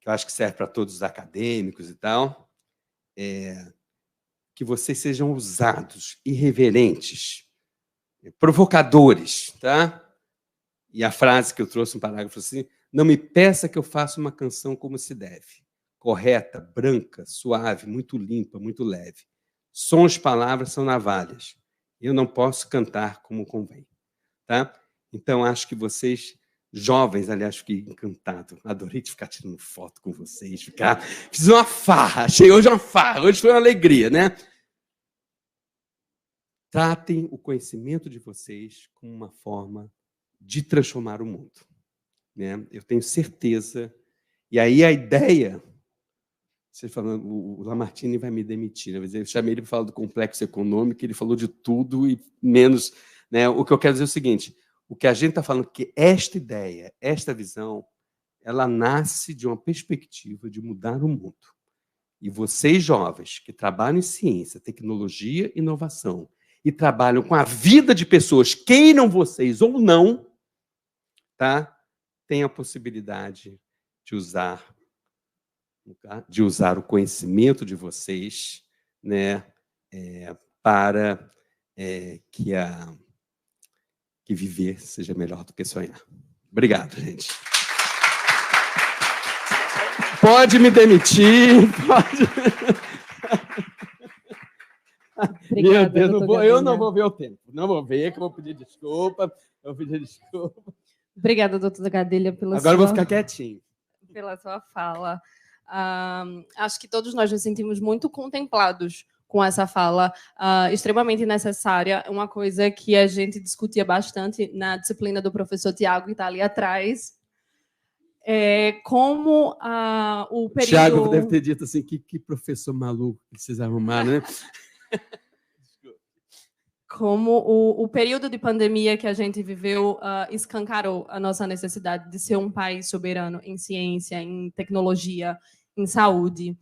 C: eu acho que serve para todos os acadêmicos e tal, que vocês sejam ousados, irreverentes, provocadores, tá? E a frase que eu trouxe, um parágrafo assim, não me peça que eu faça uma canção como se deve. Correta, branca, suave, muito limpa, muito leve. Sons, palavras são navalhas. Eu não posso cantar como convém, tá? Então, acho que vocês, jovens, aliás, fiquei encantado. Adorei ficar tirando foto com vocês. Fiz uma farra. Achei hoje uma farra. Hoje foi uma alegria, né? Tratem o conhecimento de vocês como uma forma de transformar o mundo, né? Eu tenho certeza. E aí a ideia... Você falando, o Lamartine vai me demitir, né? Eu chamei ele para falar do complexo econômico, ele falou de tudo e menos... Né? O que eu quero dizer é o seguinte, o que a gente está falando é que esta ideia, esta visão, ela nasce de uma perspectiva de mudar o mundo. E vocês, jovens, que trabalham em ciência, tecnologia, inovação, e trabalham com a vida de pessoas, queiram vocês ou não, tá? Tem a possibilidade de usar o conhecimento de vocês, né, para que viver seja melhor do que sonhar. Obrigado, gente. Pode me demitir, pode...
B: Obrigada,
C: Meu Deus, eu não vou ver o tempo. Não vou ver, que eu vou pedir desculpa.
B: Obrigada, doutora Gadelha,
C: Agora eu vou ficar quietinho.
B: Pela sua fala. Acho que todos nós nos sentimos muito contemplados com essa fala extremamente necessária, uma coisa que a gente discutia bastante na disciplina do professor Tiago, que está ali atrás, como o período...
C: Tiago deve ter dito assim, que professor maluco que vocês arrumaram, né?
B: Como o período de pandemia que a gente viveu escancarou a nossa necessidade de ser um país soberano em ciência, em tecnologia, em saúde.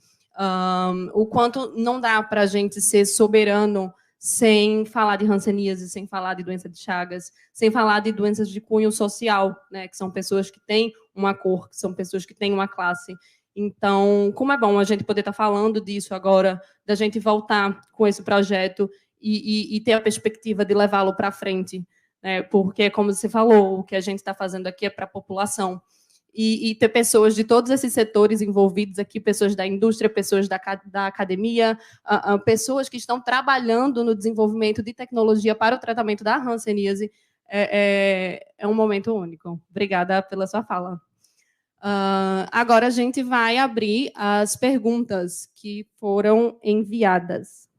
B: O quanto não dá para a gente ser soberano sem falar de hanseníase, sem falar de doença de Chagas, sem falar de doenças de cunho social, né, que são pessoas que têm uma cor, que são pessoas que têm uma classe. Então, como é bom a gente poder estar falando disso agora, da gente voltar com esse projeto e ter a perspectiva de levá-lo para frente, né? Porque, como você falou, o que a gente está fazendo aqui é para a população. E ter pessoas de todos esses setores envolvidos aqui, pessoas da indústria, pessoas da academia, pessoas que estão trabalhando no desenvolvimento de tecnologia para o tratamento da hanseníase, é um momento único. Obrigada pela sua fala. Agora a gente vai abrir as perguntas que foram enviadas.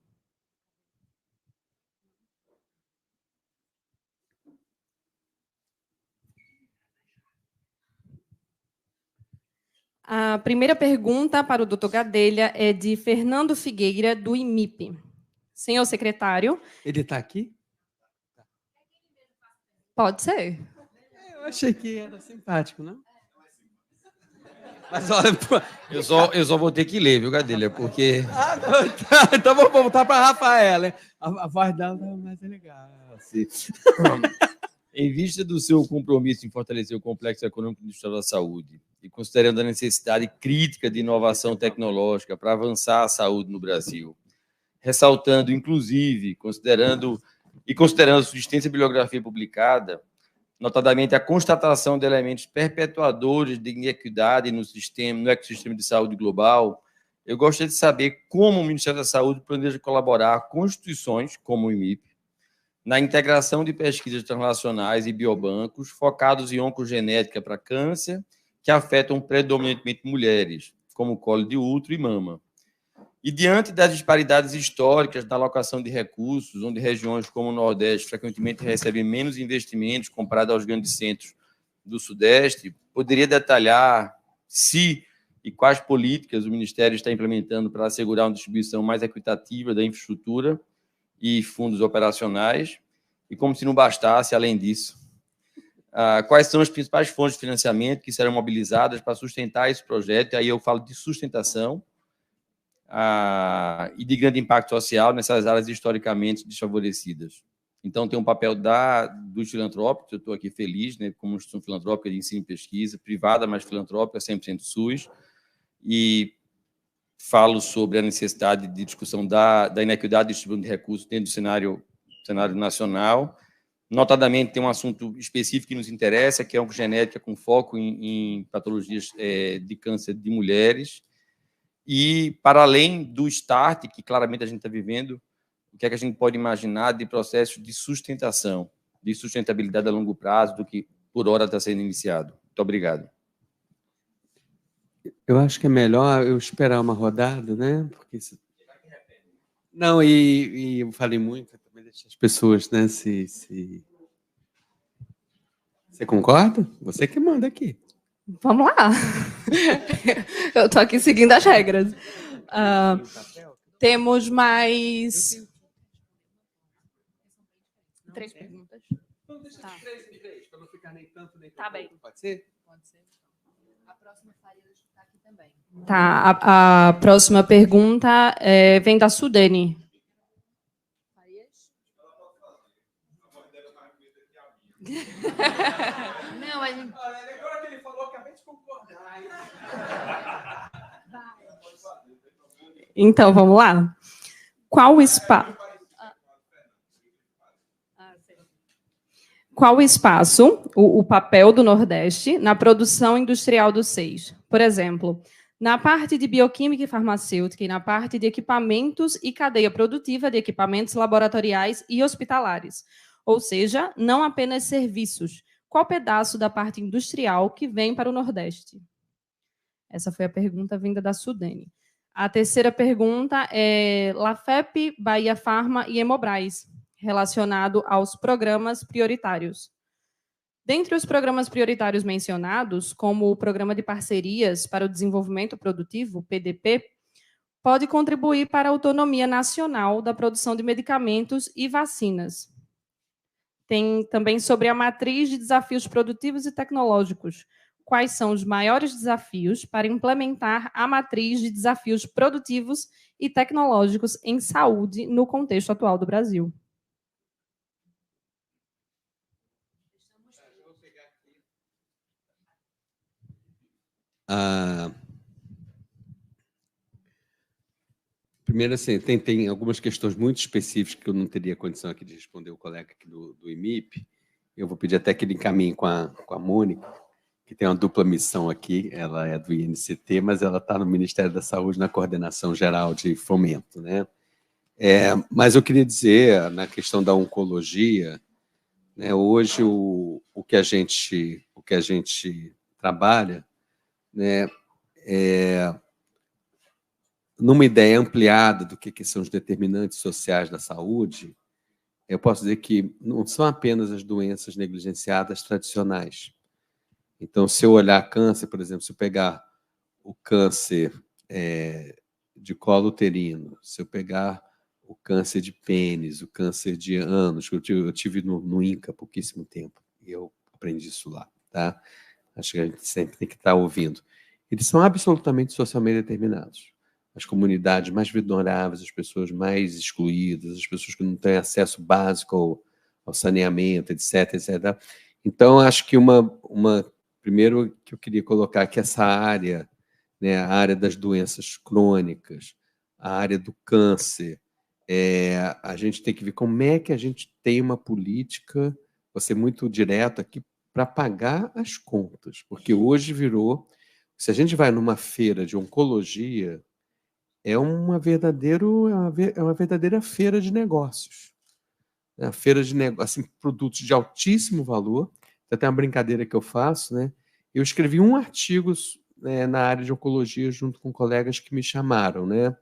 B: A primeira pergunta para o doutor Gadelha é de Fernando Figueira, do IMIP. Senhor secretário.
C: Ele está aqui?
B: Pode ser.
C: Eu achei que era simpático, não? Mas olha,
D: eu só vou ter que ler, viu, Gadelha? Porque...
C: Não, então vou voltar para a Rafaela. A voz dela é mais legal. Assim.
D: Em vista do seu compromisso em fortalecer o complexo econômico e industrial da saúde, e considerando a necessidade crítica de inovação tecnológica para avançar a saúde no Brasil, ressaltando, inclusive, considerando a subsistência bibliografia publicada, notadamente a constatação de elementos perpetuadores de inequidade no ecossistema de saúde global, eu gostaria de saber como o Ministério da Saúde planeja colaborar com instituições como o IMIP, na integração de pesquisas translacionais e biobancos focados em oncogenética para câncer, que afetam predominantemente mulheres, como colo de útero e mama. E diante das disparidades históricas na alocação de recursos, onde regiões como o Nordeste frequentemente recebem menos investimentos comparado aos grandes centros do Sudeste, poderia detalhar se e quais políticas o Ministério está implementando para assegurar uma distribuição mais equitativa da infraestrutura e fundos operacionais, e como se não bastasse, além disso, quais são as principais fontes de financiamento que serão mobilizadas para sustentar esse projeto, e aí eu falo de sustentação, e de grande impacto social nessas áreas historicamente desfavorecidas. Então, tem um papel dos filantrópicos, eu estou aqui feliz, né, como instituição filantrópica de ensino e pesquisa, privada, mas filantrópica, 100% SUS, e falo sobre a necessidade de discussão da inequidade de distribuição de recursos dentro do cenário nacional. Notadamente, tem um assunto específico que nos interessa, que é a oncogenética com foco em patologias de câncer de mulheres. E, para além do start, que claramente a gente está vivendo, o que é que a gente pode imaginar de processo de sustentação, de sustentabilidade a longo prazo, do que por hora está sendo iniciado? Muito obrigado.
C: Eu acho que é melhor eu esperar uma rodada, né? Porque não, e eu falei muito, também deixar as pessoas, né? Você concorda? Você que manda aqui.
B: Vamos lá. Eu estou aqui seguindo as regras. Temos mais 3 perguntas.
C: Então, deixa
B: Tá.
C: 3, para não ficar nem tanto, nem
B: Tá bem.
C: Pode ser?
E: Pode ser. A próxima Farias está aqui também.
B: Tá, a próxima pergunta vem da Sudene.
E: Farias? Não, a gente...
C: Agora que ele falou, acabei de concordar.
B: Então, vamos lá. Qual o espaço, o papel do Nordeste na produção industrial do SEIS? Por exemplo, na parte de bioquímica e farmacêutica e na parte de equipamentos e cadeia produtiva de equipamentos laboratoriais e hospitalares. Ou seja, não apenas serviços. Qual pedaço da parte industrial que vem para o Nordeste? Essa foi a pergunta vinda da Sudene. A terceira pergunta é Lafep, Bahia Pharma e Hemobras, relacionado aos programas prioritários. Dentre os programas prioritários mencionados, como o Programa de Parcerias para o Desenvolvimento Produtivo, PDP, pode contribuir para a autonomia nacional da produção de medicamentos e vacinas. Tem também sobre a matriz de desafios produtivos e tecnológicos. Quais são os maiores desafios para implementar a matriz de desafios produtivos e tecnológicos em saúde no contexto atual do Brasil?
C: Primeiro, assim, tem algumas questões muito específicas que eu não teria condição aqui de responder o colega aqui do IMIP. Eu vou pedir até que ele encaminhe com a Mônica, que tem uma dupla missão aqui. Ela é do INCT, mas ela está no Ministério da Saúde, na Coordenação Geral de Fomento, né? Mas eu queria dizer, na questão da oncologia, né, hoje o que a gente trabalha, né, numa ideia ampliada do que são os determinantes sociais da saúde, eu posso dizer que não são apenas as doenças negligenciadas tradicionais. Então, se eu olhar câncer, por exemplo, se eu pegar o câncer de colo uterino, se eu pegar o câncer de pênis, o câncer de ânus, que eu tive no INCA há pouquíssimo tempo, e eu aprendi isso lá, tá? Acho que a gente sempre tem que estar ouvindo. Eles são absolutamente socialmente determinados. As comunidades mais vulneráveis, as pessoas mais excluídas, as pessoas que não têm acesso básico ao saneamento, etc, etc. Então, acho que primeiro que eu queria colocar aqui essa área, né, a área das doenças crônicas, a área do câncer, a gente tem que ver como é que a gente tem uma política, vou ser muito direto aqui, para pagar as contas, porque hoje virou, se a gente vai numa feira de oncologia, é uma verdadeira feira de negócios. A feira de negócios, assim, produtos de altíssimo valor. Tem até uma brincadeira que eu faço, né? Eu escrevi um artigo na área de oncologia junto com colegas que me chamaram, né?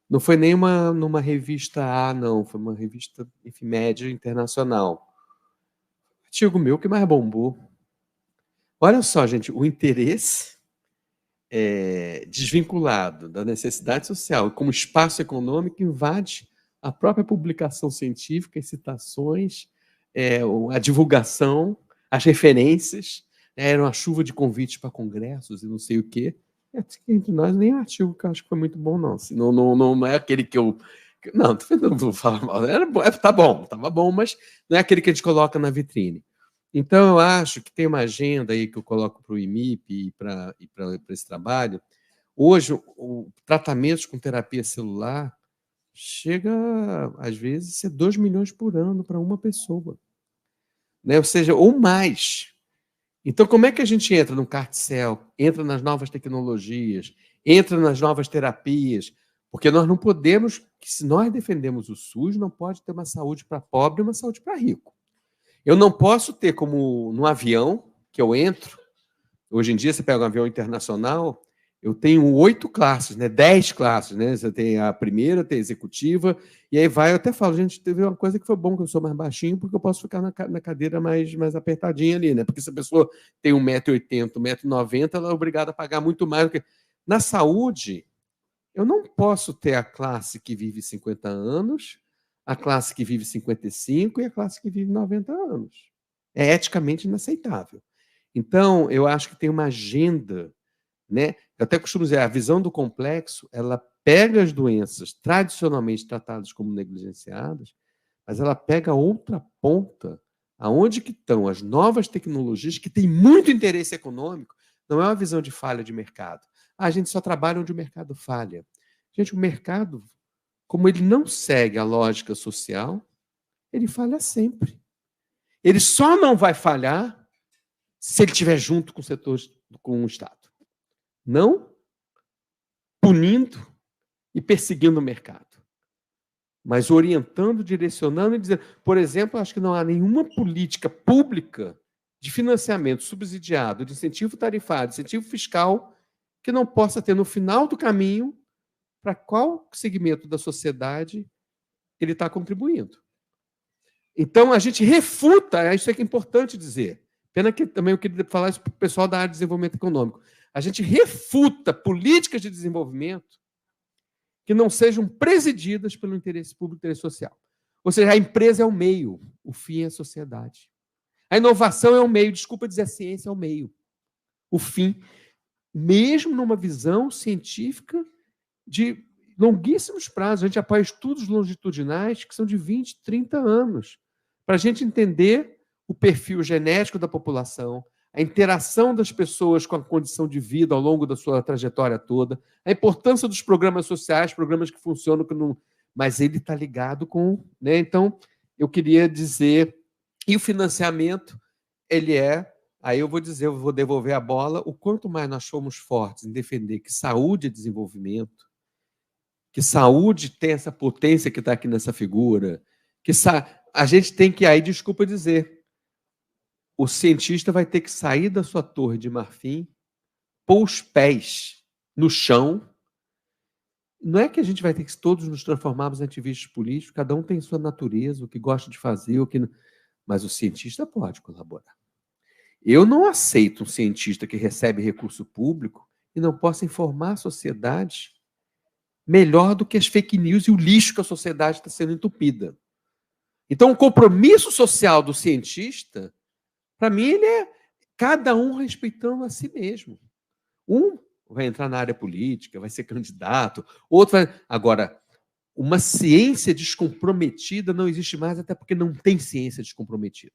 C: Não foi nem numa revista não, foi uma revista, enfim, média internacional. Artigo meu que mais bombou. Olha só, gente, o interesse desvinculado da necessidade social, como espaço econômico, invade a própria publicação científica, as citações, a divulgação, as referências, era uma chuva de convites para congressos e não sei o quê. Entre nós, nem o artigo que eu acho que foi muito bom, não. Não é aquele que eu... Não vou falar mal. Era bom, estava bom, mas não é aquele que a gente coloca na vitrine. Então, eu acho que tem uma agenda aí que eu coloco para o IMIP e para esse trabalho. Hoje, o tratamentos com terapia celular chega, às vezes, a ser 2 milhões por ano para uma pessoa. Né? Ou seja, ou mais. Então, como é que a gente entra no CART-CEL, entra nas novas tecnologias, entra nas novas terapias? Porque nós não podemos, se nós defendemos o SUS, não pode ter uma saúde para pobre e uma saúde para rico. Eu não posso ter como no avião que eu entro, hoje em dia você pega um avião internacional, eu tenho 8 classes, né? 10 classes, né? Você tem a primeira, tem a executiva, e aí vai, eu até falo, gente, teve uma coisa que foi bom, que eu sou mais baixinho, porque eu posso ficar na cadeira mais apertadinha ali, né? Porque se a pessoa tem 1,80 m, 1,90 m, ela é obrigada a pagar muito mais do que... Na saúde, eu não posso ter a classe que vive 50 anos, a classe que vive 55 e a classe que vive 90 anos. É eticamente inaceitável. Então, eu acho que tem uma agenda, né? Eu até costumo dizer, a visão do complexo, ela pega as doenças tradicionalmente tratadas como negligenciadas, mas ela pega a outra ponta, aonde que estão as novas tecnologias que têm muito interesse econômico. Não é uma visão de falha de mercado. A gente só trabalha onde o mercado falha. Gente, o mercado, como ele não segue a lógica social, ele falha sempre. Ele só não vai falhar se ele estiver junto com o setor, com o Estado. Não punindo e perseguindo o mercado, mas orientando, direcionando e dizendo... Por exemplo, acho que não há nenhuma política pública de financiamento subsidiado, de incentivo tarifário, de incentivo fiscal, que não possa ter no final do caminho para qual segmento da sociedade ele está contribuindo. Então, a gente refuta, isso é que é importante dizer. Pena que também eu queria falar isso para o pessoal da área de desenvolvimento econômico. A gente refuta políticas de desenvolvimento que não sejam presididas pelo interesse público e interesse social. Ou seja, a empresa é o meio, o fim é a sociedade. A inovação é o meio, desculpa dizer, a ciência é o meio. O fim, mesmo numa visão científica de longuíssimos prazos. A gente apoia estudos longitudinais que são de 20, 30 anos, para a gente entender o perfil genético da população, a interação das pessoas com a condição de vida ao longo da sua trajetória toda, a importância dos programas sociais, programas que funcionam, que não... mas ele está ligado com... Né? Então, eu queria dizer... E o financiamento, ele é... Aí eu vou dizer, eu vou devolver a bola, o quanto mais nós formos fortes em defender que saúde é desenvolvimento, que saúde tem essa potência que está aqui nessa figura, que a gente tem que, aí, desculpa dizer, o cientista vai ter que sair da sua torre de marfim, pôr os pés no chão. Não é que a gente vai ter que todos nos transformarmos em ativistas políticos, cada um tem sua natureza, o que gosta de fazer, o que não... Mas o cientista pode colaborar. Eu não aceito um cientista que recebe recurso público e não possa informar a sociedade melhor do que as fake news e o lixo que a sociedade está sendo entupida. Então, o compromisso social do cientista, para mim, ele é cada um respeitando a si mesmo. Um vai entrar na área política, vai ser candidato, outro vai... Agora, uma ciência descomprometida não existe mais, até porque não tem ciência descomprometida.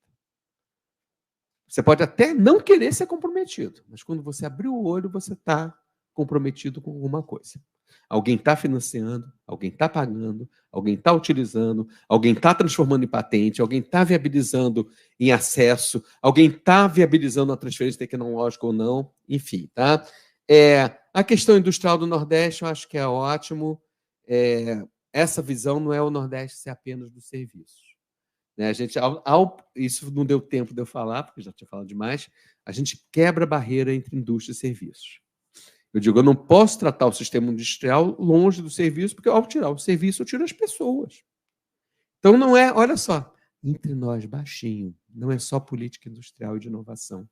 C: Você pode até não querer ser comprometido, mas quando você abrir o olho, você está comprometido com alguma coisa. Alguém está financiando, alguém está pagando, alguém está utilizando, alguém está transformando em patente, alguém está viabilizando em acesso, alguém está viabilizando a transferência tecnológica ou não, enfim, tá? A questão industrial do Nordeste, eu acho que é ótimo. Essa visão não é o Nordeste ser apenas dos serviços. Né? A gente, isso não deu tempo de eu falar, porque já tinha falado demais, a gente quebra a barreira entre indústria e serviços. Eu digo, eu não posso tratar o sistema industrial longe do serviço, porque ao tirar o serviço, eu tiro as pessoas. Então, não é, olha só, entre nós, baixinho, não é só política industrial e de inovação.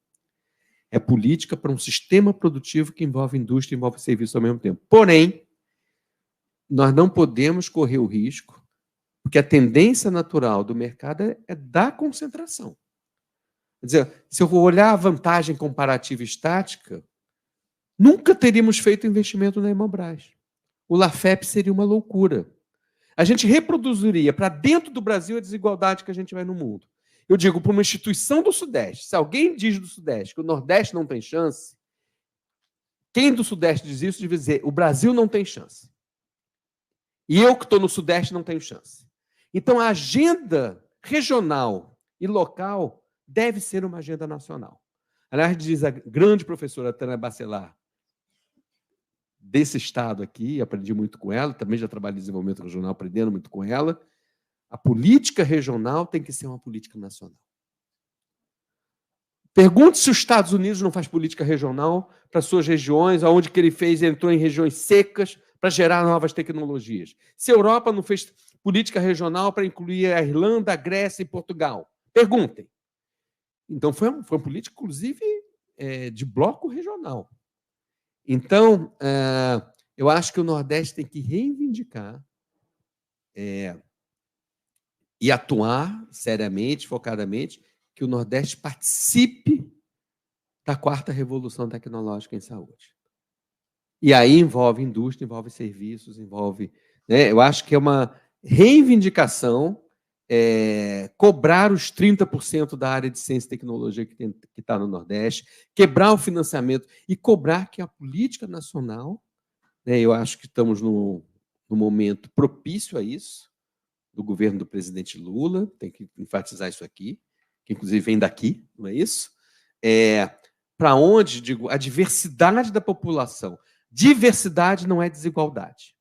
C: É política para um sistema produtivo que envolve indústria e envolve serviço ao mesmo tempo. Porém, nós não podemos correr o risco, porque a tendência natural do mercado é da concentração. Quer dizer, se eu vou olhar a vantagem comparativa estática, nunca teríamos feito investimento na Hemobras. O LAFEP seria uma loucura. A gente reproduziria para dentro do Brasil a desigualdade que a gente vai no mundo. Eu digo, para uma instituição do Sudeste, se alguém diz do Sudeste que o Nordeste não tem chance, quem do Sudeste diz isso deve dizer, o Brasil não tem chance. E eu que estou no Sudeste não tenho chance. Então, a agenda regional e local deve ser uma agenda nacional. Aliás, diz a grande professora Tânia Bacelar, desse estado aqui, aprendi muito com ela, também já trabalhei em desenvolvimento regional, aprendendo muito com ela, a política regional tem que ser uma política nacional. Pergunte se os Estados Unidos não faz política regional para suas regiões, onde que ele fez, entrou em regiões secas para gerar novas tecnologias. Se a Europa não fez política regional para incluir a Irlanda, a Grécia e Portugal. Perguntem. Então, foi uma política, inclusive, de bloco regional. Então, eu acho que o Nordeste tem que reivindicar e atuar seriamente, focadamente, que o Nordeste participe da 4ª revolução tecnológica em saúde. E aí envolve indústria, envolve serviços, envolve... Né, eu acho que é uma reivindicação cobrar os 30% da área de ciência e tecnologia que está no Nordeste, quebrar o financiamento e cobrar que a política nacional, né, eu acho que estamos no momento propício a isso, do governo do presidente Lula, tem que enfatizar isso aqui, que inclusive vem daqui, não é isso? Para onde, digo, a diversidade da população. Diversidade não é desigualdade.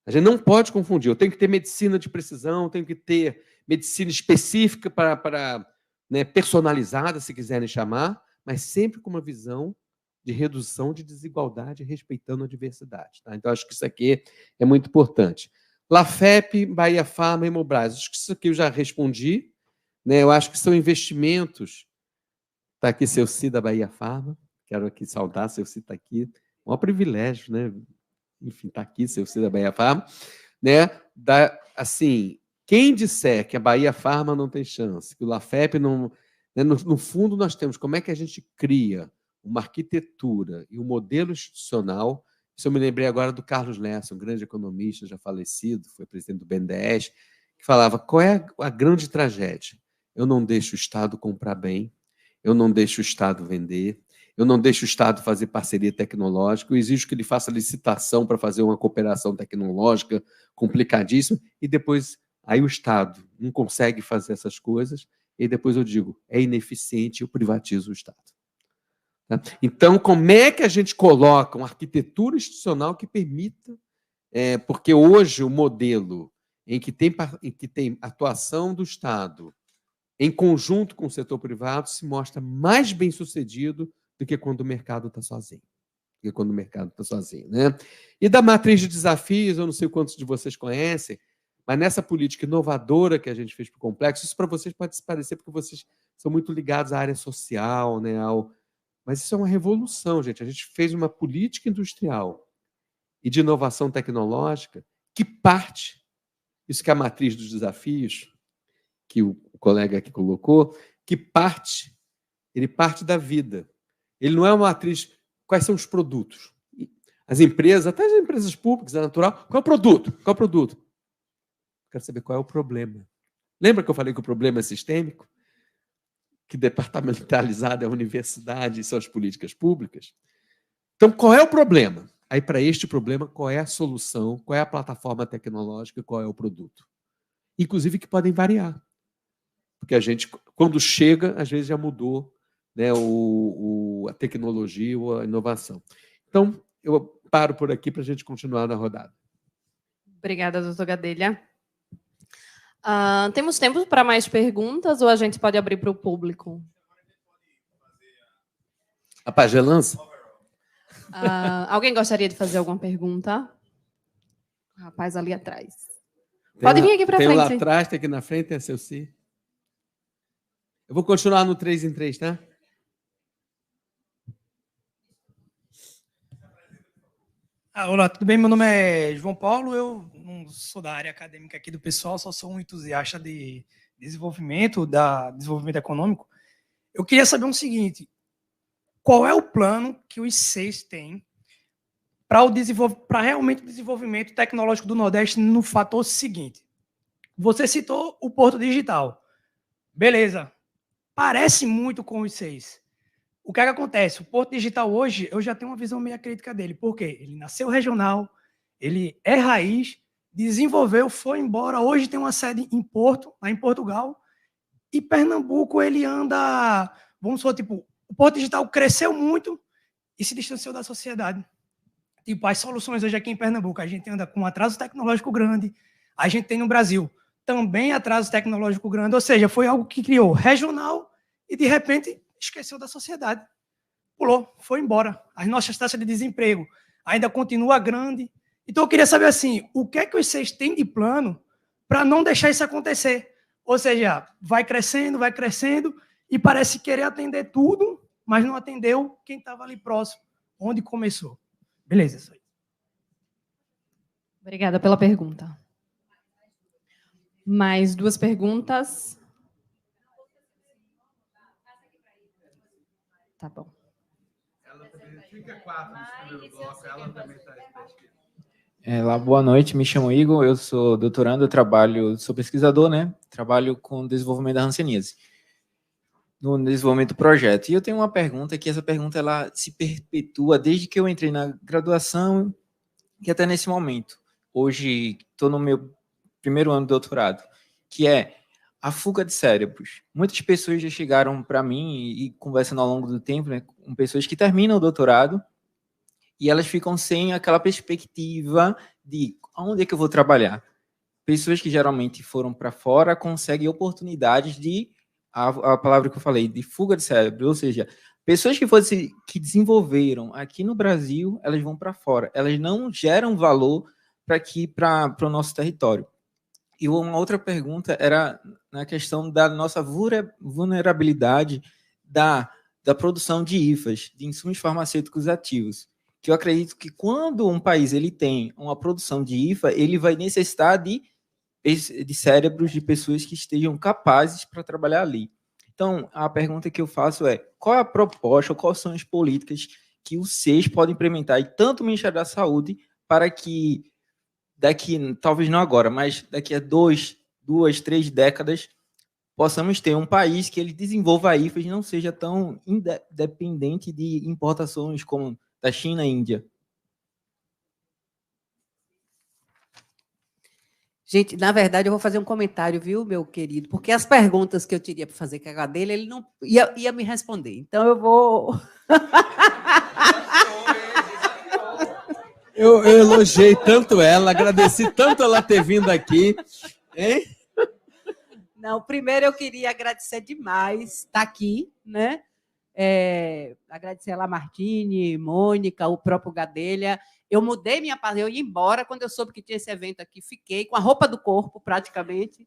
C: A gente não pode confundir. Eu tenho que ter medicina de precisão, tenho que ter medicina específica para né, personalizada, se quiserem chamar, mas sempre com uma visão de redução de desigualdade respeitando a diversidade. Tá? Então, acho que isso aqui é muito importante. Lafep, Bahia Pharma e Hemobras. Acho que isso aqui eu já respondi. Né? Eu acho que são investimentos. Está aqui seu Cid da Bahia Pharma. Quero aqui saudar, seu Cid está aqui. Um privilégio, né? Enfim, está aqui, seu Cid da Bahia Pharma. Né? Assim, quem disser que a Bahia Pharma não tem chance, que o Lafep não... Né? No fundo, nós temos como é que a gente cria uma arquitetura e um modelo institucional. Isso eu me lembrei agora do Carlos Lessa, um grande economista já falecido, foi presidente do BNDES, que falava, qual é a grande tragédia? Eu não deixo o Estado comprar bem, eu não deixo o Estado vender, eu não deixo o Estado fazer parceria tecnológica, eu exijo que ele faça licitação para fazer uma cooperação tecnológica complicadíssima, e depois aí o Estado não consegue fazer essas coisas, e depois eu digo, é ineficiente, eu privatizo o Estado. Então, como é que a gente coloca uma arquitetura institucional que permita, porque hoje o modelo em que tem atuação do Estado em conjunto com o setor privado se mostra mais bem sucedido do que quando o mercado está sozinho. Né? E da matriz de desafios, eu não sei quantos de vocês conhecem, mas nessa política inovadora que a gente fez para o complexo, isso para vocês pode se parecer porque vocês são muito ligados à área social, né, mas isso é uma revolução, gente. A gente fez uma política industrial e de inovação tecnológica que parte, isso que é a matriz dos desafios, que o colega aqui colocou, ele parte da vida. Ele não é uma matriz, quais são os produtos? As empresas, até as empresas públicas, é natural, qual é o produto? Qual é o produto? Quero saber qual é o problema. Lembra que eu falei que o problema é sistêmico? Que departamentalizada é a universidade e são as políticas públicas. Então, qual é o problema? Aí, para este problema, qual é a solução, qual é a plataforma tecnológica, qual é o produto? Inclusive que podem variar. Porque a gente, quando chega, às vezes já mudou, né, a tecnologia ou a inovação. Então, eu paro por aqui para a gente continuar na rodada.
B: Obrigada, doutor Gadelha. Temos tempo para mais perguntas ou a gente pode abrir para o público?
C: A pagelança?
B: Alguém gostaria de fazer alguma pergunta? Rapaz, ali atrás. Pode vir aqui para frente.
C: Tem lá atrás, tem aqui na frente, tem a seu si. Eu vou continuar no 3 em 3, tá?
F: Olá, tudo bem? Meu nome é João Paulo, eu não sou da área acadêmica aqui do pessoal, só sou um entusiasta de desenvolvimento econômico. Eu queria saber o seguinte, qual é o plano que os 6 têm para realmente o desenvolvimento tecnológico do Nordeste no fator seguinte? Você citou o Porto Digital. Beleza, parece muito com os 6. O que é que acontece? O Porto Digital hoje, eu já tenho uma visão meio crítica dele. Por quê? Ele nasceu regional, ele é raiz, desenvolveu, foi embora. Hoje tem uma sede em Porto, lá em Portugal. E Pernambuco, ele anda... Vamos supor, tipo, o Porto Digital cresceu muito e se distanciou da sociedade. Tipo, as soluções hoje aqui em Pernambuco, a gente anda com um atraso tecnológico grande. A gente tem no Brasil também atraso tecnológico grande. Ou seja, foi algo que criou regional e, de repente... esqueceu da sociedade, pulou, foi embora. As nossas taxas de desemprego ainda continua grande. Então, eu queria saber, assim, o que é que vocês têm de plano para não deixar isso acontecer? Ou seja, vai crescendo, e parece querer atender tudo, mas não atendeu quem estava ali próximo, onde começou. Beleza, isso aí.
B: Obrigada pela pergunta. Mais 2 perguntas. Tá bom.
C: Ela também fica 4 no primeiro bloco, ela também está
G: boa noite, me chamo Igor, eu sou doutorando, sou pesquisador, né? Trabalho com desenvolvimento da hanseníase, no desenvolvimento do projeto. E eu tenho uma pergunta, que essa pergunta ela se perpetua desde que eu entrei na graduação e até nesse momento. Hoje estou no meu primeiro ano de doutorado, que é a fuga de cérebros. Muitas pessoas já chegaram para mim e conversando ao longo do tempo, né, com pessoas que terminam o doutorado e elas ficam sem aquela perspectiva de onde é que eu vou trabalhar. Pessoas que geralmente foram para fora conseguem oportunidades de, a palavra que eu falei, de fuga de cérebro, ou seja, Pessoas que desenvolveram aqui no Brasil, elas vão para fora. Elas não geram valor para o nosso território. E uma outra pergunta era na questão da nossa vulnerabilidade da produção de IFAs, de insumos farmacêuticos ativos. Que eu acredito que quando um país ele tem uma produção de IFA, ele vai necessitar de cérebros de pessoas que estejam capazes para trabalhar ali. Então, a pergunta que eu faço é, qual é a proposta, quais são as políticas que o SES pode implementar, e tanto o Ministério da Saúde, para que daqui, talvez não agora, mas daqui a 2, 3 décadas, possamos ter um país que ele desenvolva IFAs e não seja tão dependente de importações como da China e Índia.
H: Gente, na verdade, eu vou fazer um comentário, viu, meu querido? Porque as perguntas que eu teria para fazer com a dele, ele não ia me responder. Então, eu vou...
C: Eu elogiei tanto ela, agradeci tanto ela ter vindo aqui. Hein?
H: Não, primeiro eu queria agradecer demais estar aqui, né? Agradecer a Lamartine, Mônica, o próprio Gadelha. Eu mudei minha parte, eu ia embora quando eu soube que tinha esse evento aqui, fiquei com a roupa do corpo, praticamente,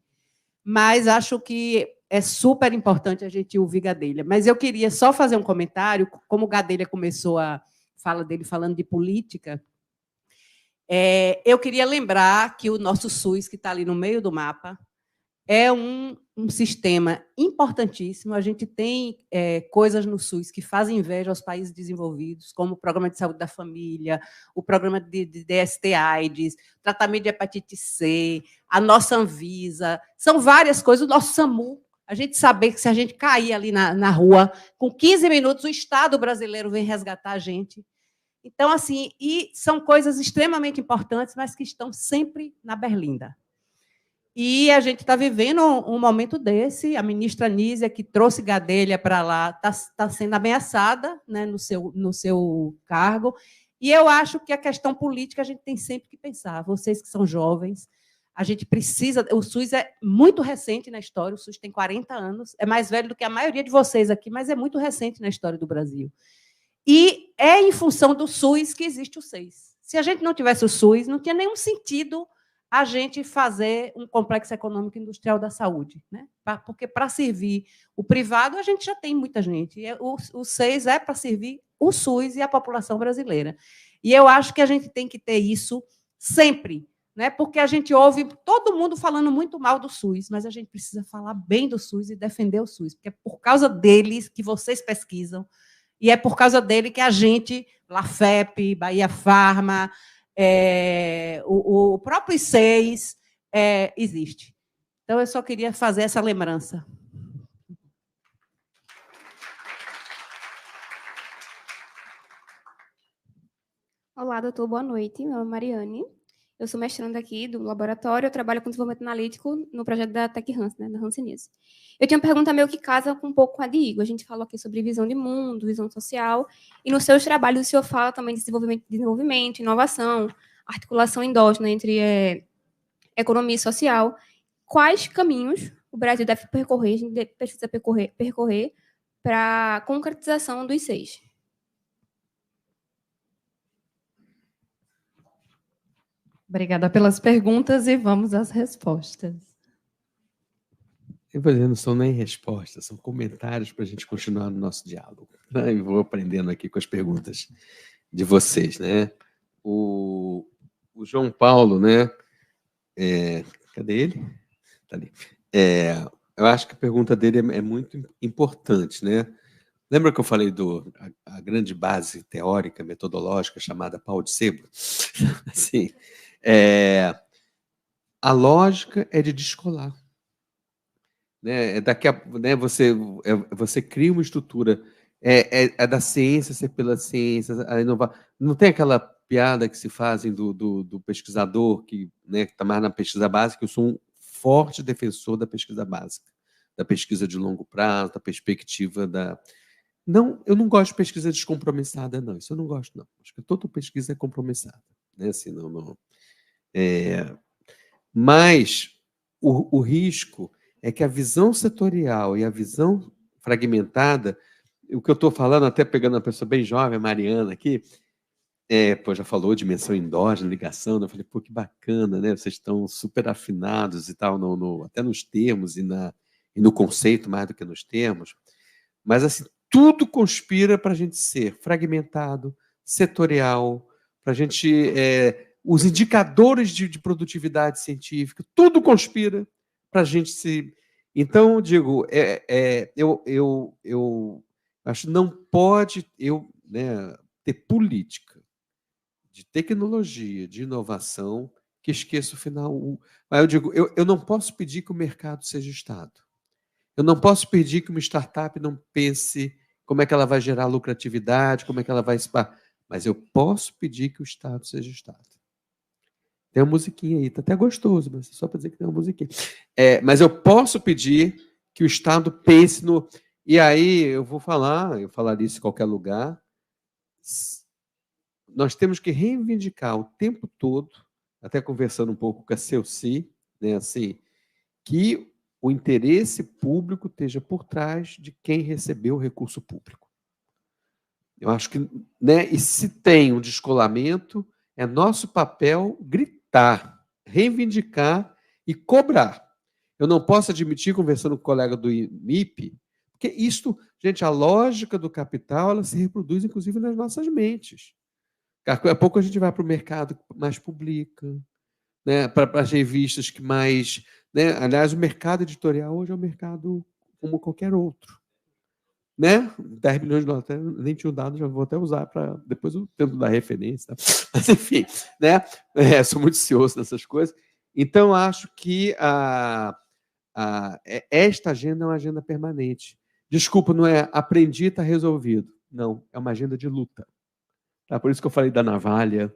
H: mas acho que é super importante a gente ouvir Gadelha. Mas eu queria só fazer um comentário, como o Gadelha começou a fala dele falando de política, eu queria lembrar que o nosso SUS, que está ali no meio do mapa, é um sistema importantíssimo. A gente tem coisas no SUS que fazem inveja aos países desenvolvidos, como o Programa de Saúde da Família, o Programa de DST-AIDS, tratamento de hepatite C, a nossa Anvisa. São várias coisas. O nosso SAMU, a gente saber que se a gente cair ali na rua, com 15 minutos, o Estado brasileiro vem resgatar a gente. Então, assim, e são coisas extremamente importantes, mas que estão sempre na berlinda. E a gente está vivendo um momento desse. A ministra Nízia, que trouxe Gadelha para lá, está sendo ameaçada, né, no seu cargo. E eu acho que a questão política a gente tem sempre que pensar. Vocês que são jovens, a gente precisa... O SUS é muito recente na história, o SUS tem 40 anos, é mais velho do que a maioria de vocês aqui, mas é muito recente na história do Brasil. E é em função do SUS que existe o SES. Se a gente não tivesse o SUS, não tinha nenhum sentido a gente fazer um complexo econômico industrial da saúde, né? Porque para servir o privado, a gente já tem muita gente. O SES é para servir o SUS e a população brasileira. E eu acho que a gente tem que ter isso sempre, né? Porque a gente ouve todo mundo falando muito mal do SUS, mas a gente precisa falar bem do SUS e defender o SUS, porque é por causa deles que vocês pesquisam, e é por causa dele que a gente, Lafep, Bahia Farma, o próprio SES existe. Então, eu só queria fazer essa lembrança.
I: Olá, doutor, boa noite. Meu nome é Mariane. Eu sou mestranda aqui do laboratório, eu trabalho com desenvolvimento analítico no projeto da Tech Hansen, né, da Hanseníase. Eu tinha uma pergunta meio que casa um pouco com a de Igor. A gente falou aqui sobre visão de mundo, visão social, e nos seus trabalhos o senhor fala também de desenvolvimento, inovação, articulação endógena entre economia e social. Quais caminhos o Brasil deve percorrer, a gente precisa percorrer para a concretização dos 6?
B: Obrigada pelas perguntas e vamos às respostas.
C: Não são nem respostas, são comentários para a gente continuar no nosso diálogo. Né? E vou aprendendo aqui com as perguntas de vocês, né? O João Paulo, né? Cadê ele? Tá ali. Eu acho que a pergunta dele é muito importante, né? Lembra que eu falei a grande base teórica, metodológica, chamada pau de sebo? Assim, a lógica é de descolar. Né? Você cria uma estrutura, da ciência ser pela ciência, a inovar. Não tem aquela piada que se fazem do pesquisador que está mais na pesquisa básica. Eu sou um forte defensor da pesquisa básica, da pesquisa de longo prazo, da perspectiva da... Não, eu não gosto de pesquisa descompromissada, não. Isso eu não gosto, não. Acho que toda pesquisa é compromissada. Né? Assim, mas o risco é que a visão setorial e a visão fragmentada o que eu estou falando, até pegando uma pessoa bem jovem, a Mariana aqui, pô, já falou dimensão endógena, ligação, né? Eu falei, pô, que bacana, né? Vocês estão super afinados e tal, até nos termos e no conceito mais do que nos termos. Mas, assim, tudo conspira para a gente ser fragmentado, setorial, para a gente... os indicadores de produtividade científica, tudo conspira para a gente se... Então, eu digo, eu acho que não pode ter política de tecnologia, de inovação, que esqueça o final. Mas eu digo, eu não posso pedir que o mercado seja Estado. Eu não posso pedir que uma startup não pense como é que ela vai gerar lucratividade, como é que ela vai... Mas eu posso pedir que o Estado seja Estado. Tem uma musiquinha aí, tá até gostoso, mas só para dizer que tem uma musiquinha. Mas eu posso pedir que o Estado pense no... E aí eu falaria isso em qualquer lugar. Nós temos que reivindicar o tempo todo, até conversando um pouco com a Celci, né, assim, que o interesse público esteja por trás de quem recebeu o recurso público. Eu acho que, né, e se tem um descolamento, é nosso papel gritar, reivindicar e cobrar. Eu não posso admitir, conversando com o colega do IMIP, porque isto, gente, a lógica do capital, ela se reproduz, inclusive, nas nossas mentes. Daqui a pouco a gente vai para o mercado que mais publica, né, para as revistas que mais... Né? Aliás, o mercado editorial hoje é um mercado como qualquer outro. Né? 10 bilhões de dólares, nem tinha o dado, já vou até usar para depois eu tento dar referência. Mas, enfim, né? Sou muito cioso dessas coisas. Então, acho que esta agenda é uma agenda permanente. Desculpa, não é aprendi, está resolvido. Não, é uma agenda de luta. Tá? Por isso que eu falei da navalha,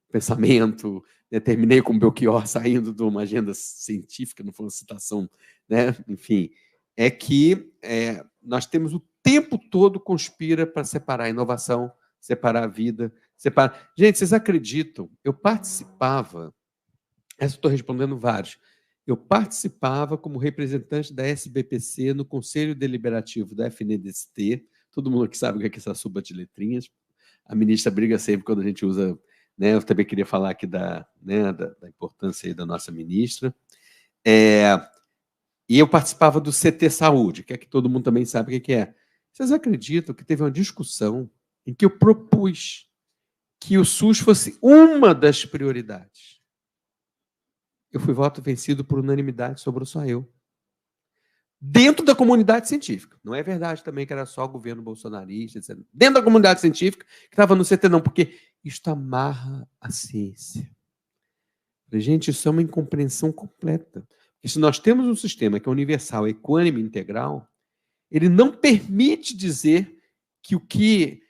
C: pensamento, né? Terminei com Belchior saindo de uma agenda científica, não foi uma citação, né? Enfim, é que nós temos o tempo todo conspira para separar a inovação, separar a vida, separar... Gente, vocês acreditam? Eu participava, essa eu estou respondendo vários, eu participava como representante da SBPC no Conselho Deliberativo da FNDST, todo mundo aqui sabe o que é essa sopa de letrinhas, a ministra briga sempre quando a gente usa, né? Eu também queria falar aqui da importância aí da nossa ministra. E eu participava do CT Saúde, que é que todo mundo também sabe o que é. Vocês acreditam que teve uma discussão em que eu propus que o SUS fosse uma das prioridades? Eu fui voto vencido por unanimidade, sobrou só eu. Dentro da comunidade científica. Não é verdade também que era só o governo bolsonarista, etc. Dentro da comunidade científica, que estava no CT, não, porque isto amarra a ciência. Gente, isso é uma incompreensão completa. Porque se nós temos um sistema que é universal, equânime, integral, ele não permite dizer que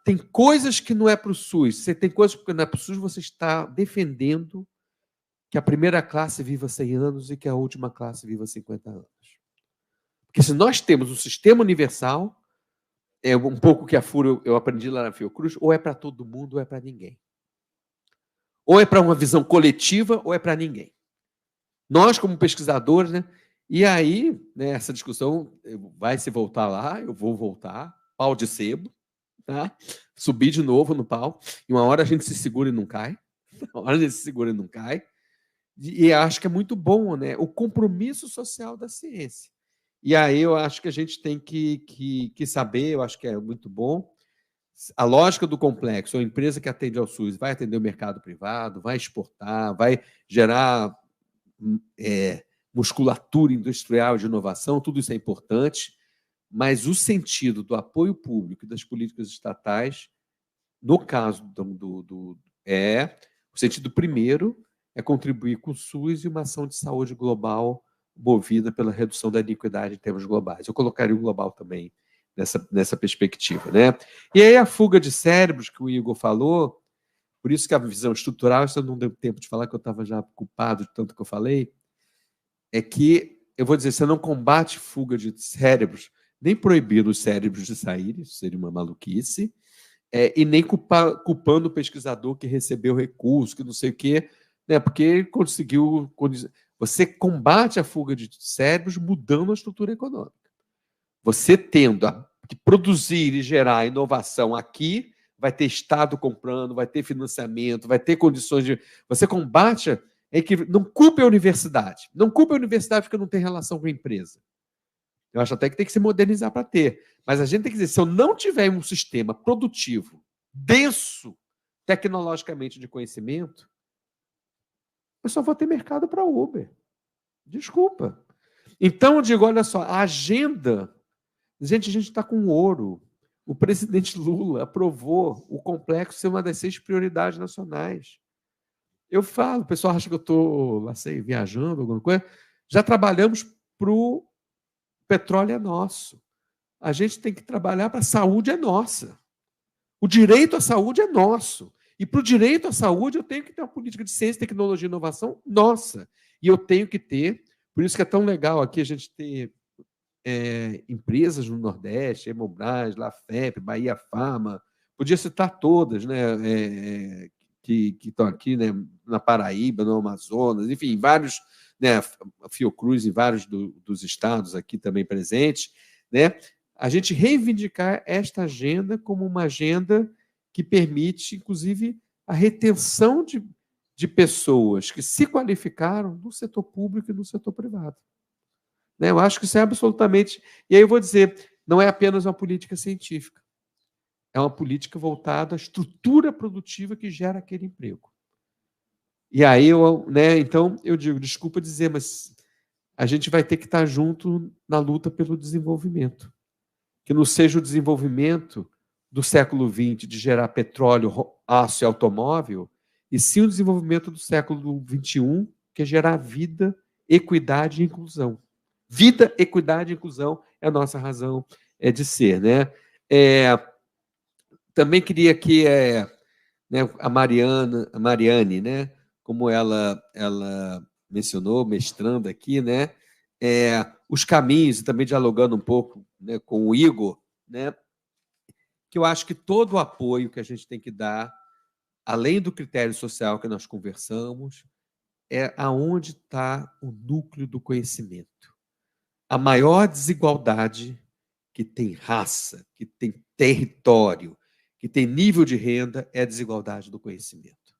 C: tem coisas que não é para o SUS. Você tem coisas que não é para o SUS, você está defendendo que a primeira classe viva 100 anos e que a última classe viva 50 anos. Porque se nós temos um sistema universal, um pouco que a FURA eu aprendi lá na Fiocruz, ou é para todo mundo ou é para ninguém. Ou é para uma visão coletiva ou é para ninguém. Nós, como pesquisadores, né? E aí, né, essa discussão vai se voltar lá, eu vou voltar, pau de sebo, tá? Subir de novo no pau, e uma hora a gente se segura e não cai, uma hora a gente se segura e não cai, e acho que é muito bom, né? O compromisso social da ciência. E aí eu acho que a gente tem que saber, eu acho que é muito bom, a lógica do complexo, a empresa que atende ao SUS vai atender o mercado privado, vai exportar, vai gerar musculatura industrial de inovação, tudo isso é importante, mas o sentido do apoio público e das políticas estatais, no caso o sentido primeiro é contribuir com o SUS e uma ação de saúde global movida pela redução da iniquidade em termos globais. Eu colocaria o global também nessa perspectiva, né? E aí a fuga de cérebros que o Igor falou, por isso que a visão estrutural, isso não deu tempo de falar, que eu estava já culpado de tanto que eu falei, é que, eu vou dizer, você não combate fuga de cérebros, nem proibindo os cérebros de saírem, isso seria uma maluquice, e nem culpando o pesquisador que recebeu recurso, que não sei o quê, né? Porque ele conseguiu... Você combate a fuga de cérebros mudando a estrutura econômica. Você tendo que produzir e gerar inovação aqui, vai ter Estado comprando, vai ter financiamento, vai ter condições de... Você combate... Não culpe a universidade. Não culpe a universidade porque não tem relação com a empresa. Eu acho até que tem que se modernizar para ter. Mas a gente tem que dizer, se eu não tiver um sistema produtivo, denso, tecnologicamente de conhecimento, eu só vou ter mercado para Uber. Desculpa. Então, eu digo, olha só, a agenda... Gente, a gente está com ouro. O presidente Lula aprovou o complexo ser uma das 6 prioridades nacionais. Eu falo, o pessoal acha que eu estou, lá sei, viajando, alguma coisa. Já trabalhamos para o petróleo é nosso. A gente tem que trabalhar para a saúde é nossa. O direito à saúde é nosso. E para o direito à saúde eu tenho que ter uma política de ciência, tecnologia e inovação nossa. E eu tenho que ter, por isso que é tão legal aqui a gente ter empresas no Nordeste, Hemobras, Lafep, Bahia Pharma, podia citar todas, né? Que estão aqui, né, na Paraíba, no Amazonas, enfim, vários, né, Fiocruz em vários dos estados aqui também presentes, né, a gente reivindicar esta agenda como uma agenda que permite, inclusive, a retenção de pessoas que se qualificaram no setor público e no setor privado. Né, eu acho que isso é absolutamente... E aí eu vou dizer, não é apenas uma política científica, é uma política voltada à estrutura produtiva que gera aquele emprego. E aí, então, eu digo, desculpa dizer, mas a gente vai ter que estar junto na luta pelo desenvolvimento. Que não seja o desenvolvimento do século XX de gerar petróleo, aço e automóvel, e sim o desenvolvimento do século XXI, que é gerar vida, equidade e inclusão. Vida, equidade e inclusão é a nossa razão de ser, né? Também queria que né, a Mariane, né, como ela mencionou, mestrando aqui, né, os caminhos, e também dialogando um pouco, né, com o Igor, né, que eu acho que todo o apoio que a gente tem que dar, além do critério social que nós conversamos, é aonde está o núcleo do conhecimento. A maior desigualdade que tem raça, que tem território, que tem nível de renda, é a desigualdade do conhecimento.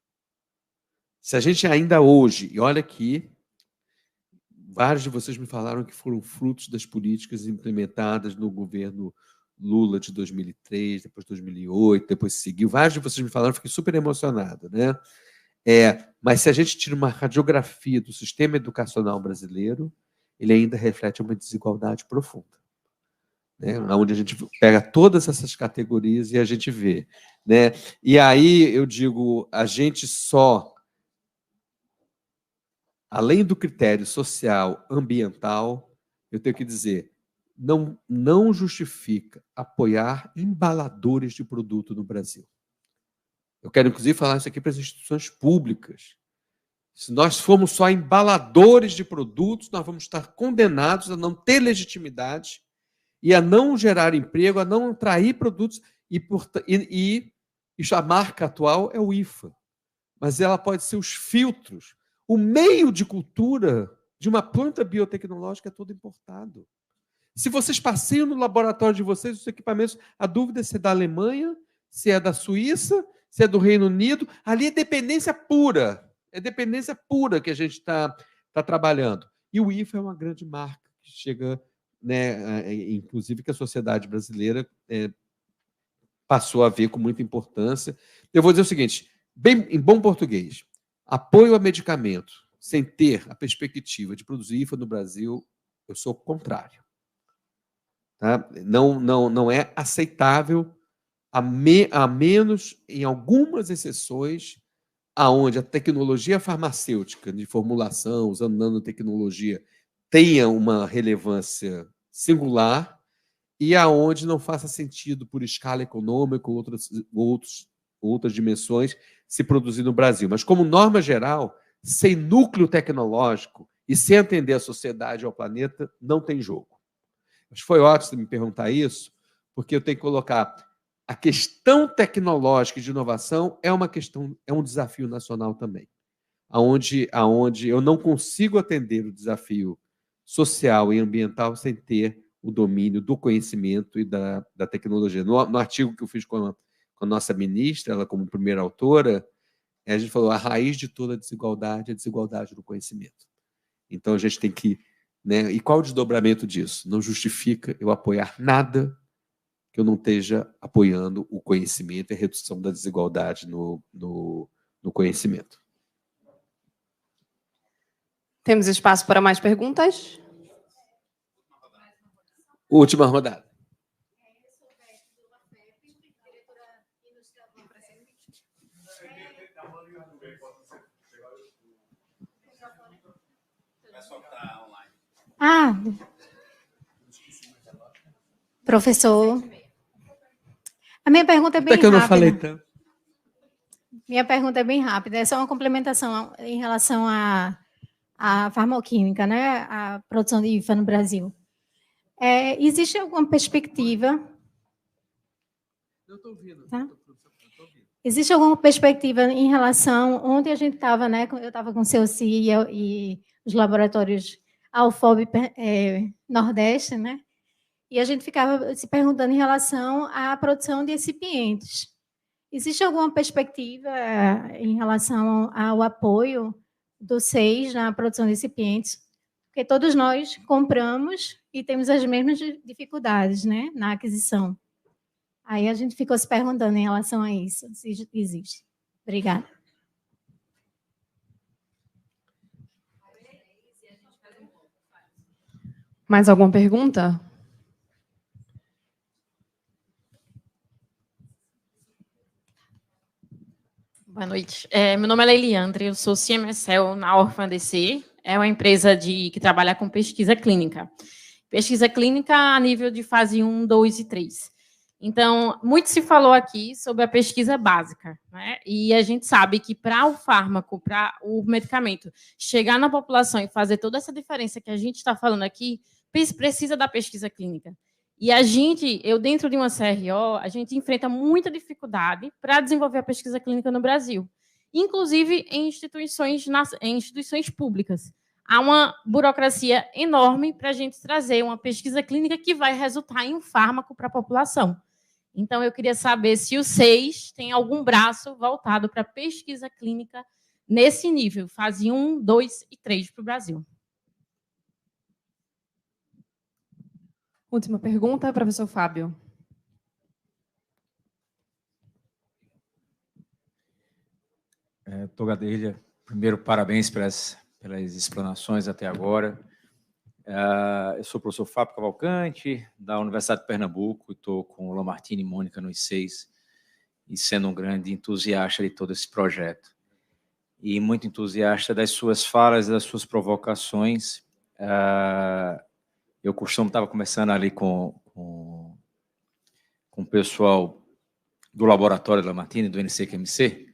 C: Se a gente ainda hoje, e olha aqui, vários de vocês me falaram que foram frutos das políticas implementadas no governo Lula de 2003, depois 2008, depois seguiu, vários de vocês me falaram, fiquei super emocionado, né? Mas se a gente tira uma radiografia do sistema educacional brasileiro, ele ainda reflete uma desigualdade profunda. Né, onde a gente pega todas essas categorias e a gente vê. Né? E aí, eu digo, a gente só, além do critério social, ambiental, eu tenho que dizer, não justifica apoiar embaladores de produto no Brasil. Eu quero, inclusive, falar isso aqui para as instituições públicas. Se nós formos só embaladores de produtos, nós vamos estar condenados a não ter legitimidade e a não gerar emprego, a não atrair produtos, e a marca atual é o IFA. Mas ela pode ser os filtros. O meio de cultura de uma planta biotecnológica é todo importado. Se vocês passeiam no laboratório de vocês, os equipamentos, a dúvida é se é da Alemanha, se é da Suíça, se é do Reino Unido, ali é dependência pura. É dependência pura que a gente está trabalhando. E o IFA é uma grande marca que chega... Né, inclusive que a sociedade brasileira passou a ver com muita importância. Eu vou dizer o seguinte, em bom português, apoio a medicamento sem ter a perspectiva de produzir IFA no Brasil, eu sou contrário. Tá? Não é aceitável, a menos em algumas exceções, aonde a tecnologia farmacêutica de formulação, usando nanotecnologia, tenha uma relevância singular e aonde não faça sentido, por escala econômica ou outras dimensões, se produzir no Brasil. Mas, como norma geral, sem núcleo tecnológico e sem atender a sociedade ao planeta, não tem jogo. Mas foi ótimo você me perguntar isso, porque eu tenho que colocar a questão tecnológica e de inovação é um desafio nacional também, aonde eu não consigo atender o desafio social e ambiental sem ter o domínio do conhecimento e da tecnologia. No artigo que eu fiz com a nossa ministra, ela como primeira autora, a gente falou a raiz de toda desigualdade é a desigualdade do conhecimento. Então, a gente tem que... Né, e qual o desdobramento disso? Não justifica eu apoiar nada que eu não esteja apoiando o conhecimento e a redução da desigualdade no conhecimento.
B: Temos espaço para mais perguntas?
C: Última rodada.
J: Professor, a minha pergunta é bem
C: Até que eu não
J: rápida.
C: falei tanto.
J: Minha pergunta é bem rápida, é só uma complementação em relação à farmacoquímica, né? A produção de IFA no Brasil. Existe alguma perspectiva?
C: Eu estou ouvindo.
J: Tá? Existe alguma perspectiva em relação... Ontem a gente estava, né? Eu estava com o seu CIA e os laboratórios AUFOB Nordeste, né? E a gente ficava se perguntando em relação à produção de recipientes. Existe alguma perspectiva em relação ao apoio do SEIS na produção de recipientes? Porque todos nós compramos e temos as mesmas dificuldades, né, na aquisição. Aí a gente ficou se perguntando em relação a isso, se existe. Obrigada.
B: Mais alguma pergunta?
K: Boa noite. Meu nome é Leiliandre, eu sou CMSL na Orphan DC. É uma empresa que trabalha com pesquisa clínica. Pesquisa clínica a nível de fase 1, 2 e 3. Então, muito se falou aqui sobre a pesquisa básica, né? E a gente sabe que para o fármaco, para o medicamento chegar na população e fazer toda essa diferença que a gente está falando aqui, precisa da pesquisa clínica. E eu dentro de uma CRO, a gente enfrenta muita dificuldade para desenvolver a pesquisa clínica no Brasil, inclusive em instituições públicas. Há uma burocracia enorme para a gente trazer uma pesquisa clínica que vai resultar em um fármaco para a população. Então, eu queria saber se o SEIS tem algum braço voltado para pesquisa clínica nesse nível, fase 1, 2 e 3 para o Brasil.
B: Última pergunta, professor Fábio.
L: Togadelha, primeiro, parabéns pelas explanações até agora. Eu sou o professor Fábio Cavalcante, da Universidade de Pernambuco, estou com o Lamartine e Mônica nos 6, e sendo um grande entusiasta de todo esse projeto. E muito entusiasta das suas falas, das suas provocações. Eu estava conversando ali com o pessoal do laboratório da Lamartine, do NCQMC,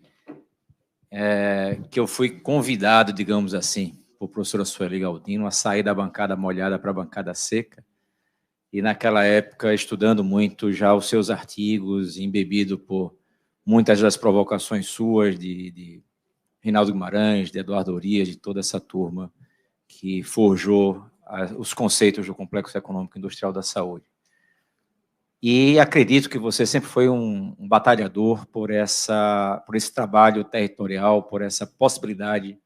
L: que eu fui convidado, digamos assim, por professora Sueli Galdino, a sair da bancada molhada para a bancada seca, e naquela época estudando muito já os seus artigos, embebido por muitas das provocações suas, de Reinaldo Guimarães, de Eduardo Urias, de toda essa turma que forjou os conceitos do Complexo Econômico Industrial da Saúde. E acredito que você sempre foi um batalhador por esse trabalho territorial, por essa possibilidade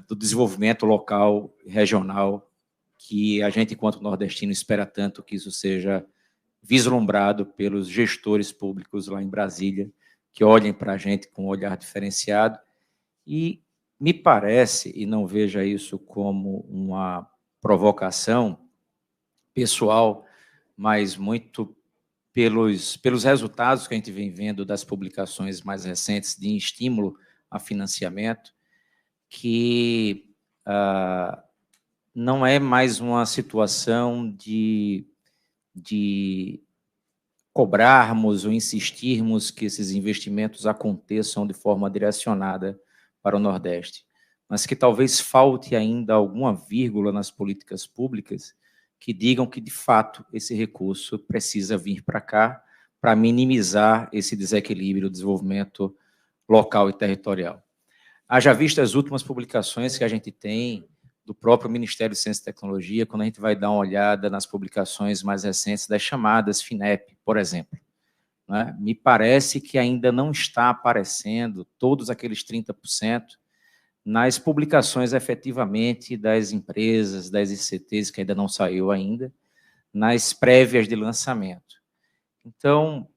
L: do desenvolvimento local e regional, que a gente, enquanto nordestino, espera tanto que isso seja vislumbrado pelos gestores públicos lá em Brasília, que olhem para a gente com um olhar diferenciado. E me parece, e não veja isso como uma provocação pessoal, mas muito pelos resultados que a gente vem vendo das publicações mais recentes de estímulo a financiamento, que não é mais uma situação de cobrarmos ou insistirmos que esses investimentos aconteçam de forma direcionada para o Nordeste, mas que talvez falte ainda alguma vírgula nas políticas públicas que digam que, de fato, esse recurso precisa vir para cá para minimizar esse desequilíbrio do desenvolvimento local e territorial. Haja vista as últimas publicações que a gente tem do próprio Ministério de Ciência e Tecnologia, quando a gente vai dar uma olhada nas publicações mais recentes das chamadas FINEP, por exemplo. Né? Me parece que ainda não está aparecendo todos aqueles 30% nas publicações efetivamente das empresas, das ICTs, que ainda não saiu ainda, nas prévias de lançamento. Então,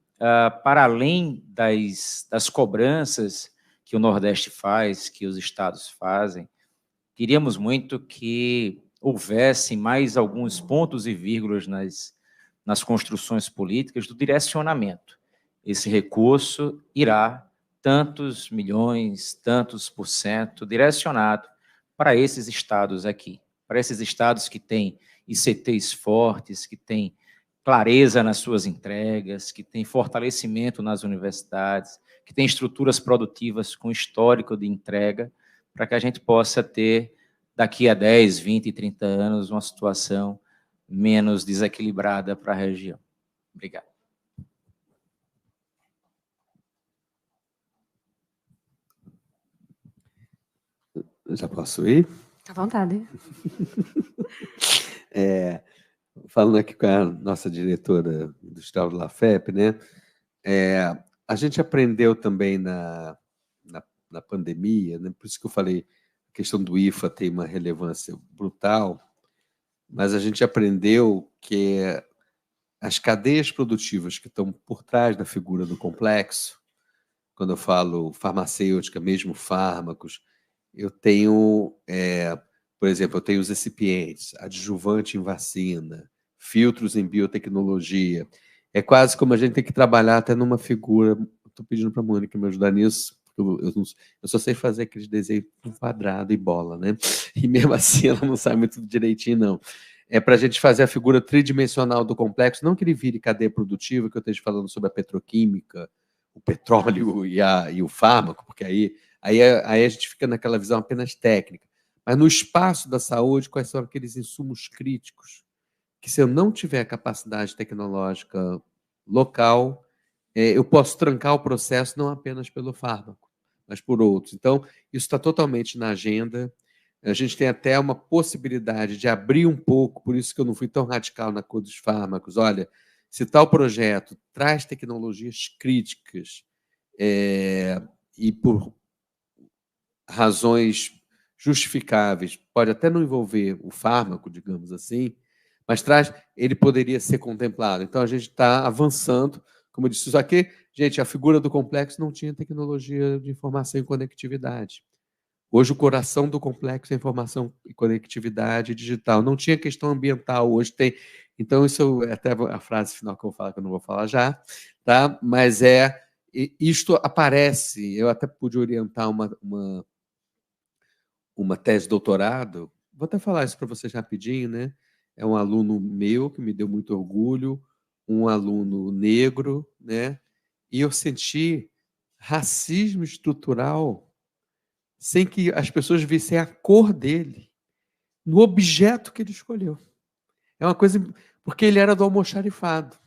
L: para além das cobranças que o Nordeste faz, que os estados fazem, queríamos muito que houvesse mais alguns pontos e vírgulas nas construções políticas do direcionamento. Esse recurso irá tantos milhões, tantos por cento direcionado para esses estados aqui, para esses estados que têm ICTs fortes, que têm clareza nas suas entregas, que têm fortalecimento nas universidades, que têm estruturas produtivas com histórico de entrega, para que a gente possa ter, daqui a 10, 20 e 30 anos, uma situação menos desequilibrada para a região. Obrigado.
C: Já posso ir?
B: À vontade.
C: Falando aqui com a nossa diretora industrial do LAFEP, né? A gente aprendeu também na pandemia, né? Por isso que eu falei, a questão do IFA tem uma relevância brutal, mas a gente aprendeu que as cadeias produtivas que estão por trás da figura do complexo, quando eu falo farmacêutica, mesmo fármacos, eu tenho, por exemplo, eu tenho os recipientes, adjuvante em vacina, filtros em biotecnologia. É quase como a gente tem que trabalhar até numa figura. Estou pedindo para a Mônica me ajudar nisso, porque eu só sei fazer aqueles desenhos com quadrado e bola, né? E mesmo assim ela não sabe muito direitinho, não. É para a gente fazer a figura tridimensional do complexo, não que ele vire cadeia produtiva, que eu esteja falando sobre a petroquímica, o petróleo e o fármaco, porque aí a gente fica naquela visão apenas técnica. Mas no espaço da saúde, quais são aqueles insumos críticos que, se eu não tiver capacidade tecnológica local, eu posso trancar o processo não apenas pelo fármaco, mas por outros. Então, isso está totalmente na agenda. A gente tem até uma possibilidade de abrir um pouco, por isso que eu não fui tão radical na cor dos fármacos. Olha, se tal projeto traz tecnologias críticas e por razões justificáveis, pode até não envolver o fármaco, digamos assim, mas ele poderia ser contemplado. Então, a gente está avançando, como eu disse, só que, gente, a figura do complexo não tinha tecnologia de informação e conectividade. Hoje, o coração do complexo é informação e conectividade digital. Não tinha questão ambiental, hoje tem. Então, isso é até a frase final que eu vou falar, que eu não vou falar já, tá? Mas isto aparece, eu até pude orientar uma tese de doutorado, vou até falar isso para vocês rapidinho, né? É um aluno meu que me deu muito orgulho, um aluno negro, né? E eu senti racismo estrutural sem que as pessoas vissem a cor dele no objeto que ele escolheu. É uma coisa... Porque ele era do almoxarifado.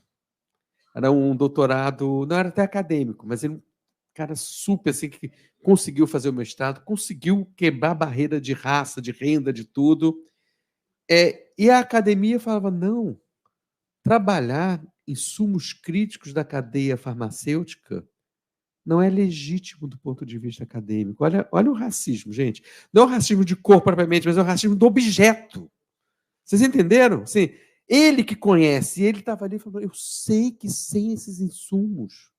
C: Era um doutorado... Não era até acadêmico, mas ele... cara super, assim, que conseguiu fazer o mestrado, conseguiu quebrar a barreira de raça, de renda, de tudo. E a academia falava, não, trabalhar insumos críticos da cadeia farmacêutica não é legítimo do ponto de vista acadêmico. Olha o racismo, gente. Não é o racismo de cor propriamente, mas é o racismo do objeto. Vocês entenderam? Assim, ele que conhece, ele estava ali falando, eu sei que sem esses insumos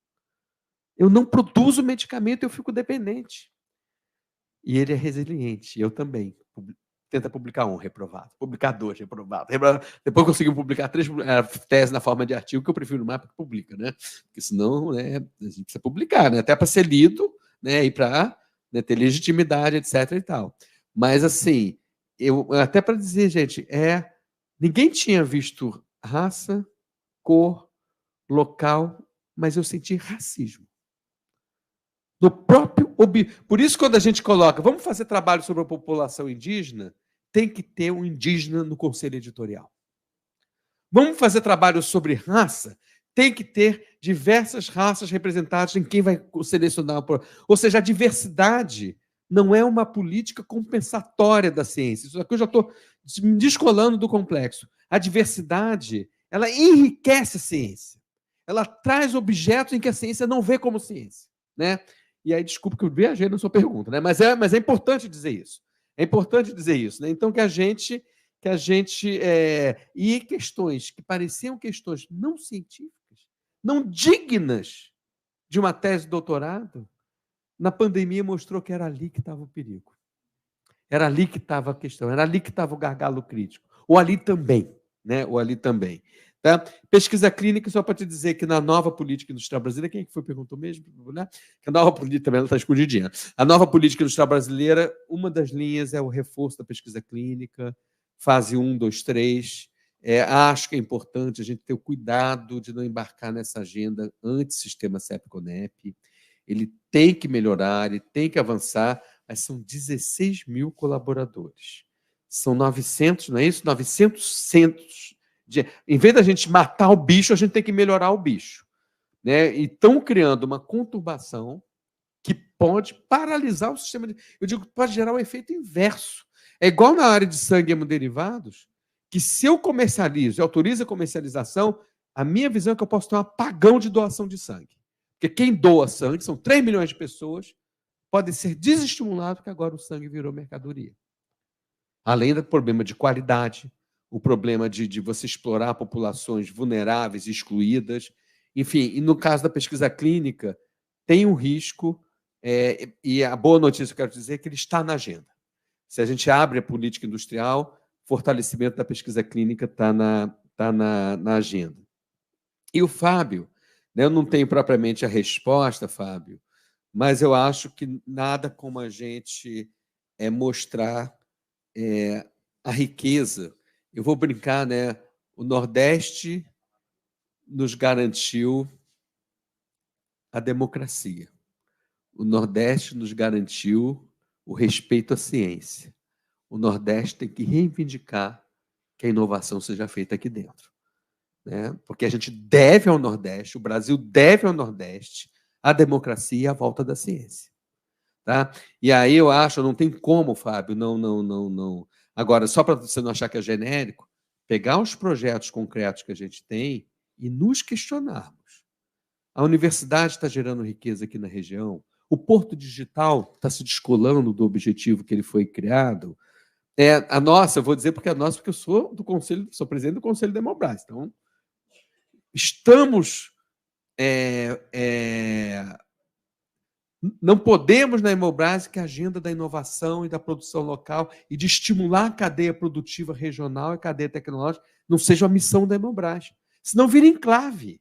C: eu não produzo medicamento, eu fico dependente. E ele é resiliente, eu também. Tenta publicar 1, reprovado. Publicar 2, reprovado. Depois conseguiu publicar 3 teses na forma de artigo, que eu prefiro mais porque publica, né? Porque senão, né, a gente precisa publicar, né? Até para ser lido, né? E para, né, ter legitimidade, etc. e tal. Mas, assim, até para dizer, gente, ninguém tinha visto raça, cor, local, mas eu senti racismo. No próprio... Por isso, quando a gente coloca, vamos fazer trabalho sobre a população indígena, tem que ter um indígena no conselho editorial. Vamos fazer trabalho sobre raça, tem que ter diversas raças representadas em quem vai selecionar. Ou seja, a diversidade não é uma política compensatória da ciência. Isso aqui eu já estou me descolando do complexo. A diversidade, ela enriquece a ciência. Ela traz objetos em que a ciência não vê como ciência, né? E aí, desculpa que eu viajei na sua pergunta, né? Mas é importante dizer isso. É importante dizer isso, né? Então, e questões que pareciam questões não científicas, não dignas de uma tese de doutorado, na pandemia mostrou que era ali que estava o perigo. Era ali que estava a questão, era ali que estava o gargalo crítico. Ou ali também, né? Ou ali também. Tá? Pesquisa clínica, só para te dizer que na nova política industrial brasileira, quem é que foi perguntou mesmo? Né? Que a nova política também está escondidinha. A nova política industrial brasileira, uma das linhas é o reforço da pesquisa clínica, fase 1, 2, 3. Acho que é importante a gente ter o cuidado de não embarcar nessa agenda anti-sistema CEP-CONEP. Ele tem que melhorar, ele tem que avançar, mas são 16 mil colaboradores. São 900, não é isso? 900 centros. Em vez da gente matar o bicho, a gente tem que melhorar o bicho, né? E estão criando uma conturbação que pode paralisar o sistema. Eu digo que pode gerar um efeito inverso. É igual na área de sangue e hemoderivados, que se eu comercializo e autorizo a comercialização, a minha visão é que eu posso ter um apagão de doação de sangue. Porque quem doa sangue, são 3 milhões de pessoas, pode ser desestimulado porque agora o sangue virou mercadoria. Além do problema de qualidade, o problema de você explorar populações vulneráveis, excluídas. Enfim, e no caso da pesquisa clínica, tem um risco, e a boa notícia que eu quero dizer é que ele está na agenda. Se a gente abre a política industrial, fortalecimento da pesquisa clínica está na agenda. E o Fábio, né, eu não tenho propriamente a resposta, Fábio, mas eu acho que nada como a gente mostrar a riqueza. Eu vou brincar, né? O Nordeste nos garantiu a democracia. O Nordeste nos garantiu o respeito à ciência. O Nordeste tem que reivindicar que a inovação seja feita aqui dentro, né? Porque a gente deve ao Nordeste, o Brasil deve ao Nordeste a democracia e a volta da ciência. Tá? E aí eu acho, não tem como, Fábio, não. Agora, só para você não achar que é genérico, pegar os projetos concretos que a gente tem e nos questionarmos. A universidade está gerando riqueza aqui na região, o Porto Digital está se descolando do objetivo que ele foi criado. A nossa, eu vou dizer porque é a nossa, porque eu sou sou presidente do Conselho da Hemobras. Então, estamos não podemos na Hemobras que a agenda da inovação e da produção local e de estimular a cadeia produtiva regional e a cadeia tecnológica não seja a missão da Hemobras. Senão vira enclave.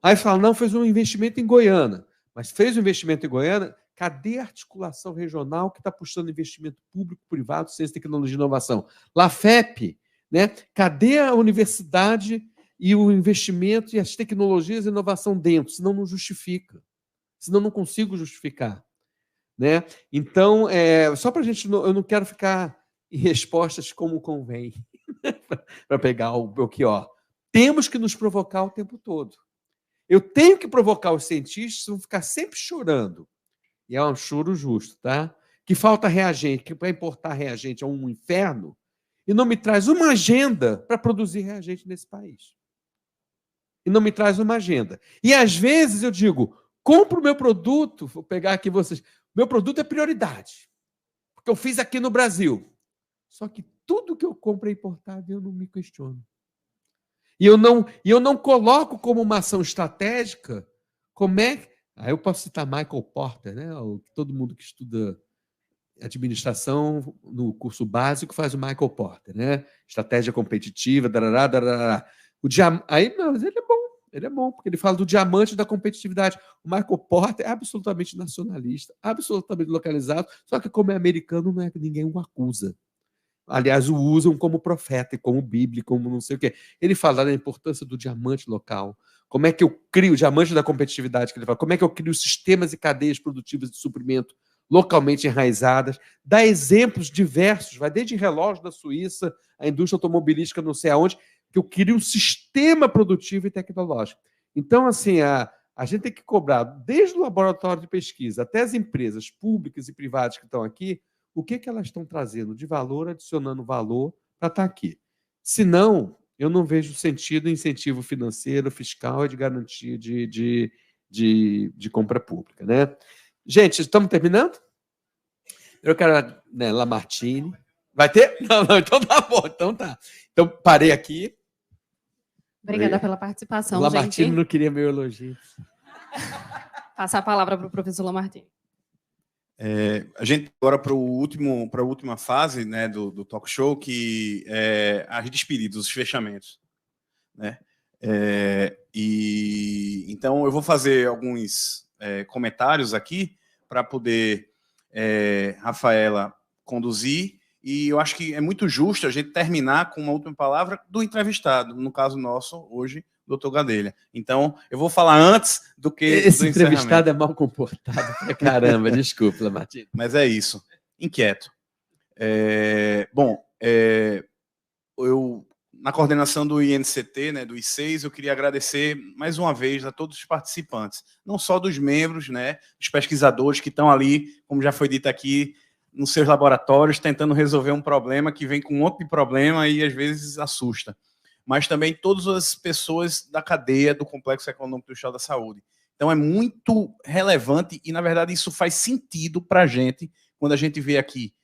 C: Aí fala, não, fez um investimento em Goiânia. Mas fez um investimento em Goiânia, cadê a articulação regional que está puxando investimento público, privado, ciência, tecnologia e inovação? LAFEP, né? Cadê a universidade e o investimento e as tecnologias e inovação dentro? Senão não justifica. Senão não consigo justificar, né? Então, só para a gente... Eu não quero ficar em respostas como convém, para pegar o que, temos que nos provocar o tempo todo. Eu tenho que provocar os cientistas, vão ficar sempre chorando. E é um choro justo, tá? Que falta reagente, que para importar reagente é um inferno, e não me traz uma agenda para produzir reagente nesse país. E não me traz uma agenda. E às vezes eu digo, compro o meu produto, vou pegar aqui vocês, meu produto é prioridade, porque eu fiz aqui no Brasil. Só que tudo que eu compro é importado e eu não me questiono. E eu não coloco como uma ação estratégica como é... Aí eu posso citar Michael Porter, né? Todo mundo que estuda administração no curso básico faz o Michael Porter, né? Estratégia competitiva, darará. Aí, não, mas ele é bom, porque ele fala do diamante da competitividade. O Michael Porter é absolutamente nacionalista, absolutamente localizado, só que como é americano, não é que ninguém o acusa. Aliás, o usam como profeta, como bíblia, como não sei o quê. Ele fala da importância do diamante local. Como é que eu crio o diamante da competitividade que ele fala? Como é que eu crio sistemas e cadeias produtivas de suprimento localmente enraizadas? Dá exemplos diversos, vai desde relógio da Suíça, a indústria automobilística não sei aonde, que eu crio um sistema produtivo e tecnológico. Então, assim, A gente tem que cobrar, desde o laboratório de pesquisa até as empresas públicas e privadas que estão aqui, o que elas estão trazendo de valor, adicionando valor para estar aqui. Senão, eu não vejo sentido em incentivo financeiro, fiscal e de garantia de compra pública, né? Gente, estamos terminando? Eu quero, né, Lamartine. Vai ter? Não, então tá bom, então tá. Então, parei aqui.
B: Obrigada pela participação,
C: o Lamartine
B: gente.
C: não queria meu elogio.
B: Passar a palavra para o professor Lamartine.
A: A gente agora para a última fase, né, do talk show, que é as despedidas, os fechamentos, né? Então eu vou fazer alguns comentários aqui para poder Rafaela conduzir, e eu acho que é muito justo a gente terminar com uma última palavra do entrevistado, no caso nosso hoje, doutor Gadelha. Então, eu vou falar antes do que
C: esse
A: do
C: entrevistado é mal comportado pra caramba, desculpa, Lamartine.
A: Mas é isso, inquieto. Eu, na coordenação do INCT, né, do I6, eu queria agradecer mais uma vez a todos os participantes, não só dos membros, né, dos pesquisadores que estão ali, como já foi dito aqui, nos seus laboratórios, tentando resolver um problema que vem com um monte de problema e às vezes assusta, mas também todas as pessoas da cadeia do Complexo Econômico do Estado da Saúde. Então é muito relevante e, na verdade, isso faz sentido para a gente quando a gente vê aqui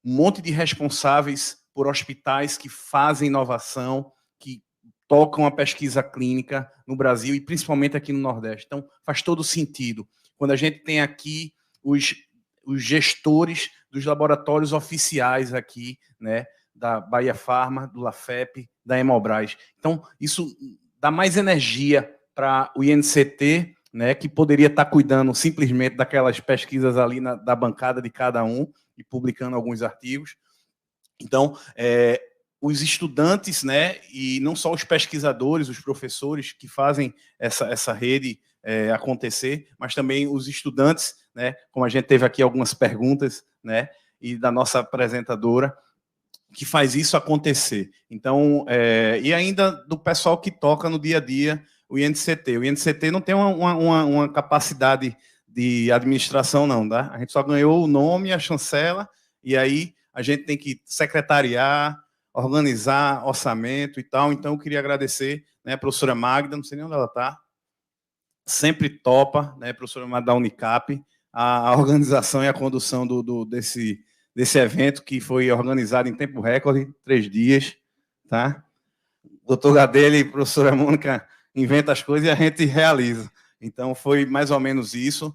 A: um monte de responsáveis por hospitais que fazem inovação, que tocam a pesquisa clínica no Brasil e principalmente aqui no Nordeste. Então faz todo sentido quando a gente tem aqui os gestores dos laboratórios oficiais aqui, né, da Bahia Pharma, do Lafep, da Hemobras. Então, isso dá mais energia para o INCT, né, que poderia estar cuidando simplesmente daquelas pesquisas ali da bancada de cada um e publicando alguns artigos. Então, os estudantes, né, e não só os pesquisadores, os professores que fazem essa rede acontecer, mas também os estudantes, né, como a gente teve aqui algumas perguntas, né, e da nossa apresentadora, que faz isso acontecer. Então, e ainda do pessoal que toca no dia a dia o INCT. O INCT não tem uma capacidade de administração, não, tá? A gente só ganhou o nome, a chancela, e aí a gente tem que secretariar, organizar orçamento e tal. Então, eu queria agradecer, né, a professora Magda, não sei nem onde ela está, sempre topa, né, professora Magda da Unicap, a organização e a condução desse evento, que foi organizado em tempo recorde, 3 dias, tá? Doutor Gadelha e professora Mônica inventa as coisas e a gente realiza. Então, foi mais ou menos isso.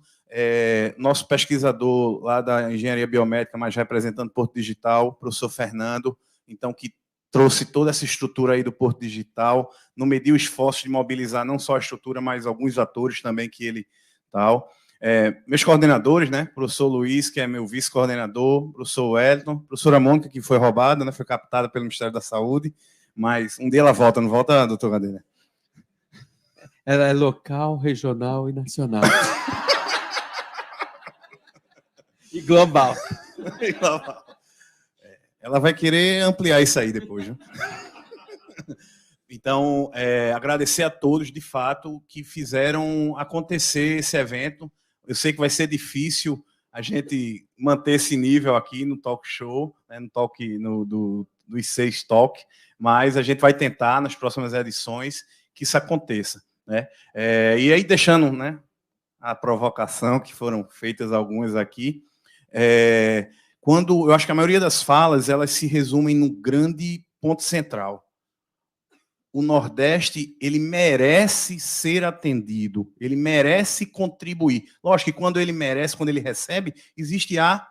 A: Nosso pesquisador lá da Engenharia Biomédica, mas representando Porto Digital, professor Fernando, então, que trouxe toda essa estrutura aí do Porto Digital, não mediu esforços de mobilizar não só a estrutura, mas alguns atores também que ele tal. Meus coordenadores, né, professor Luiz, que é meu vice-coordenador, professor Wellington, professora Mônica, que foi roubada, né, foi captada pelo Ministério da Saúde, mas um dia ela volta, não volta, doutor Gadelha?
C: Ela é local, regional e nacional. E global.
A: E global. Ela vai querer ampliar isso aí depois, né? Então, agradecer a todos, de fato, que fizeram acontecer esse evento. Eu sei que vai ser difícil a gente manter esse nível aqui no talk show, né, no talk do I6 Talk, mas a gente vai tentar, nas próximas edições, que isso aconteça, né? E aí, deixando, né, a provocação, que foram feitas algumas aqui, quando eu acho que a maioria das falas, elas se resumem no grande ponto central. O Nordeste, ele merece ser atendido, ele merece contribuir. Lógico que quando ele merece, quando ele recebe, existe a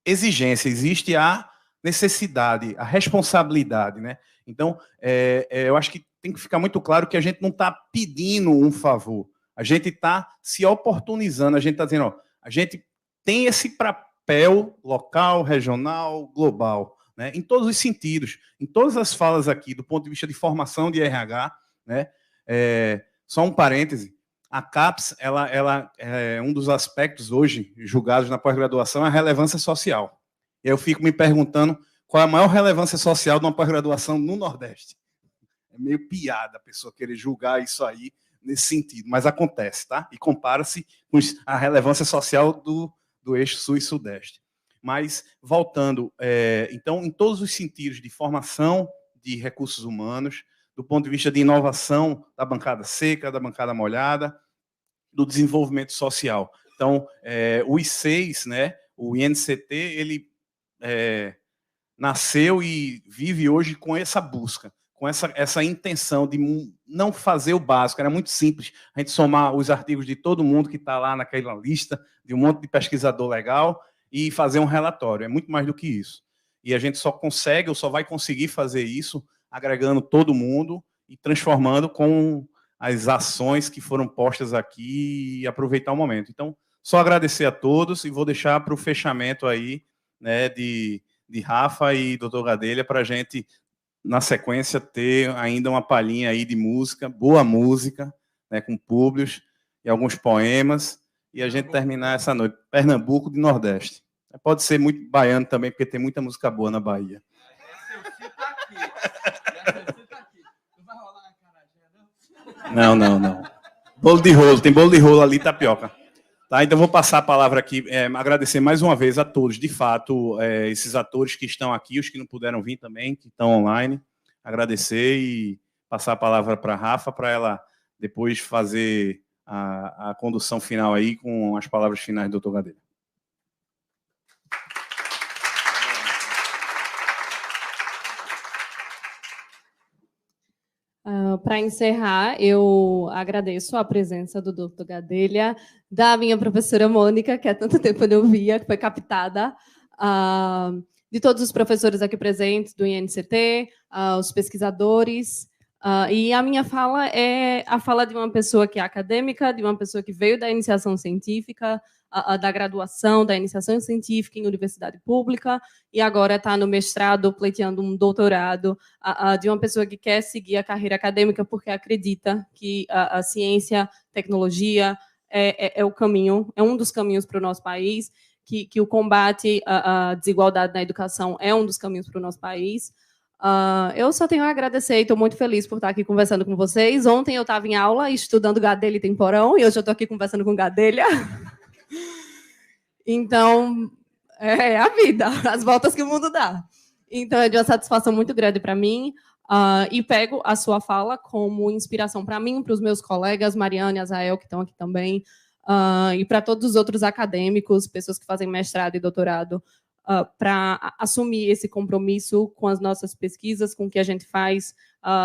A: exigência, existe a necessidade, a responsabilidade, né? Então, eu acho que tem que ficar muito claro que a gente não está pedindo um favor, a gente está se oportunizando, a gente está dizendo, ó, a gente tem esse papel local, regional, global, né, em todos os sentidos, em todas as falas aqui, do ponto de vista de formação de RH, né, só um parêntese, a CAPES, ela é um dos aspectos hoje julgados na pós-graduação, é a relevância social. E eu fico me perguntando qual é a maior relevância social de uma pós-graduação no Nordeste. É meio piada a pessoa querer julgar isso aí nesse sentido, mas acontece, tá? E compara-se com a relevância social do eixo sul e sudeste. Mas, voltando, então, em todos os sentidos de formação de recursos humanos, do ponto de vista de inovação da bancada seca, da bancada molhada, do desenvolvimento social. Então, o I6, né, o INCT, ele nasceu e vive hoje com essa busca, com essa intenção de não fazer o básico. Era muito simples a gente somar os artigos de todo mundo que está lá naquela lista, de um monte de pesquisador legal, e fazer um relatório. É muito mais do que isso. E a gente só consegue, ou só vai conseguir fazer isso agregando todo mundo e transformando com as ações que foram postas aqui e aproveitar o momento. Então, só agradecer a todos e vou deixar para o fechamento aí, né, de Rafa e doutor Gadelha, para a gente, na sequência, ter ainda uma palhinha aí de música, boa música, né, com Públios e alguns poemas, e a gente terminar essa noite. Pernambuco de Nordeste. Pode ser muito baiano também, porque tem muita música boa na Bahia. Não. Bolo de rolo, tem bolo de rolo ali, tapioca. Tá, então, vou passar a palavra aqui, agradecer mais uma vez a todos, de fato, esses atores que estão aqui, os que não puderam vir também, que estão online, agradecer e passar a palavra para a Rafa, para ela depois fazer a condução final aí com as palavras finais do doutor Gadelha.
B: Para encerrar, eu agradeço a presença do doutor Gadelha, da minha professora Mônica, que há tanto tempo eu não via, que foi captada, de todos os professores aqui presentes do INCT, os pesquisadores, e a minha fala é a fala de uma pessoa que é acadêmica, de uma pessoa que veio da iniciação científica, da graduação, da iniciação científica em universidade pública, e agora está no mestrado, pleiteando um doutorado, de uma pessoa que quer seguir a carreira acadêmica porque acredita que a ciência, tecnologia é o caminho, é um dos caminhos para o nosso país, que o combate à desigualdade na educação é um dos caminhos para o nosso país. Eu só tenho a agradecer e estou muito feliz por estar aqui conversando com vocês. Ontem eu estava em aula estudando Gadelha e Temporão, e hoje eu estou aqui conversando com Gadelha. Então, é a vida, as voltas que o mundo dá. Então, é de uma satisfação muito grande para mim, e pego a sua fala como inspiração para mim, para os meus colegas, Mariana e Azael, que estão aqui também, e para todos os outros acadêmicos, pessoas que fazem mestrado e doutorado, para assumir esse compromisso com as nossas pesquisas, com o que a gente faz,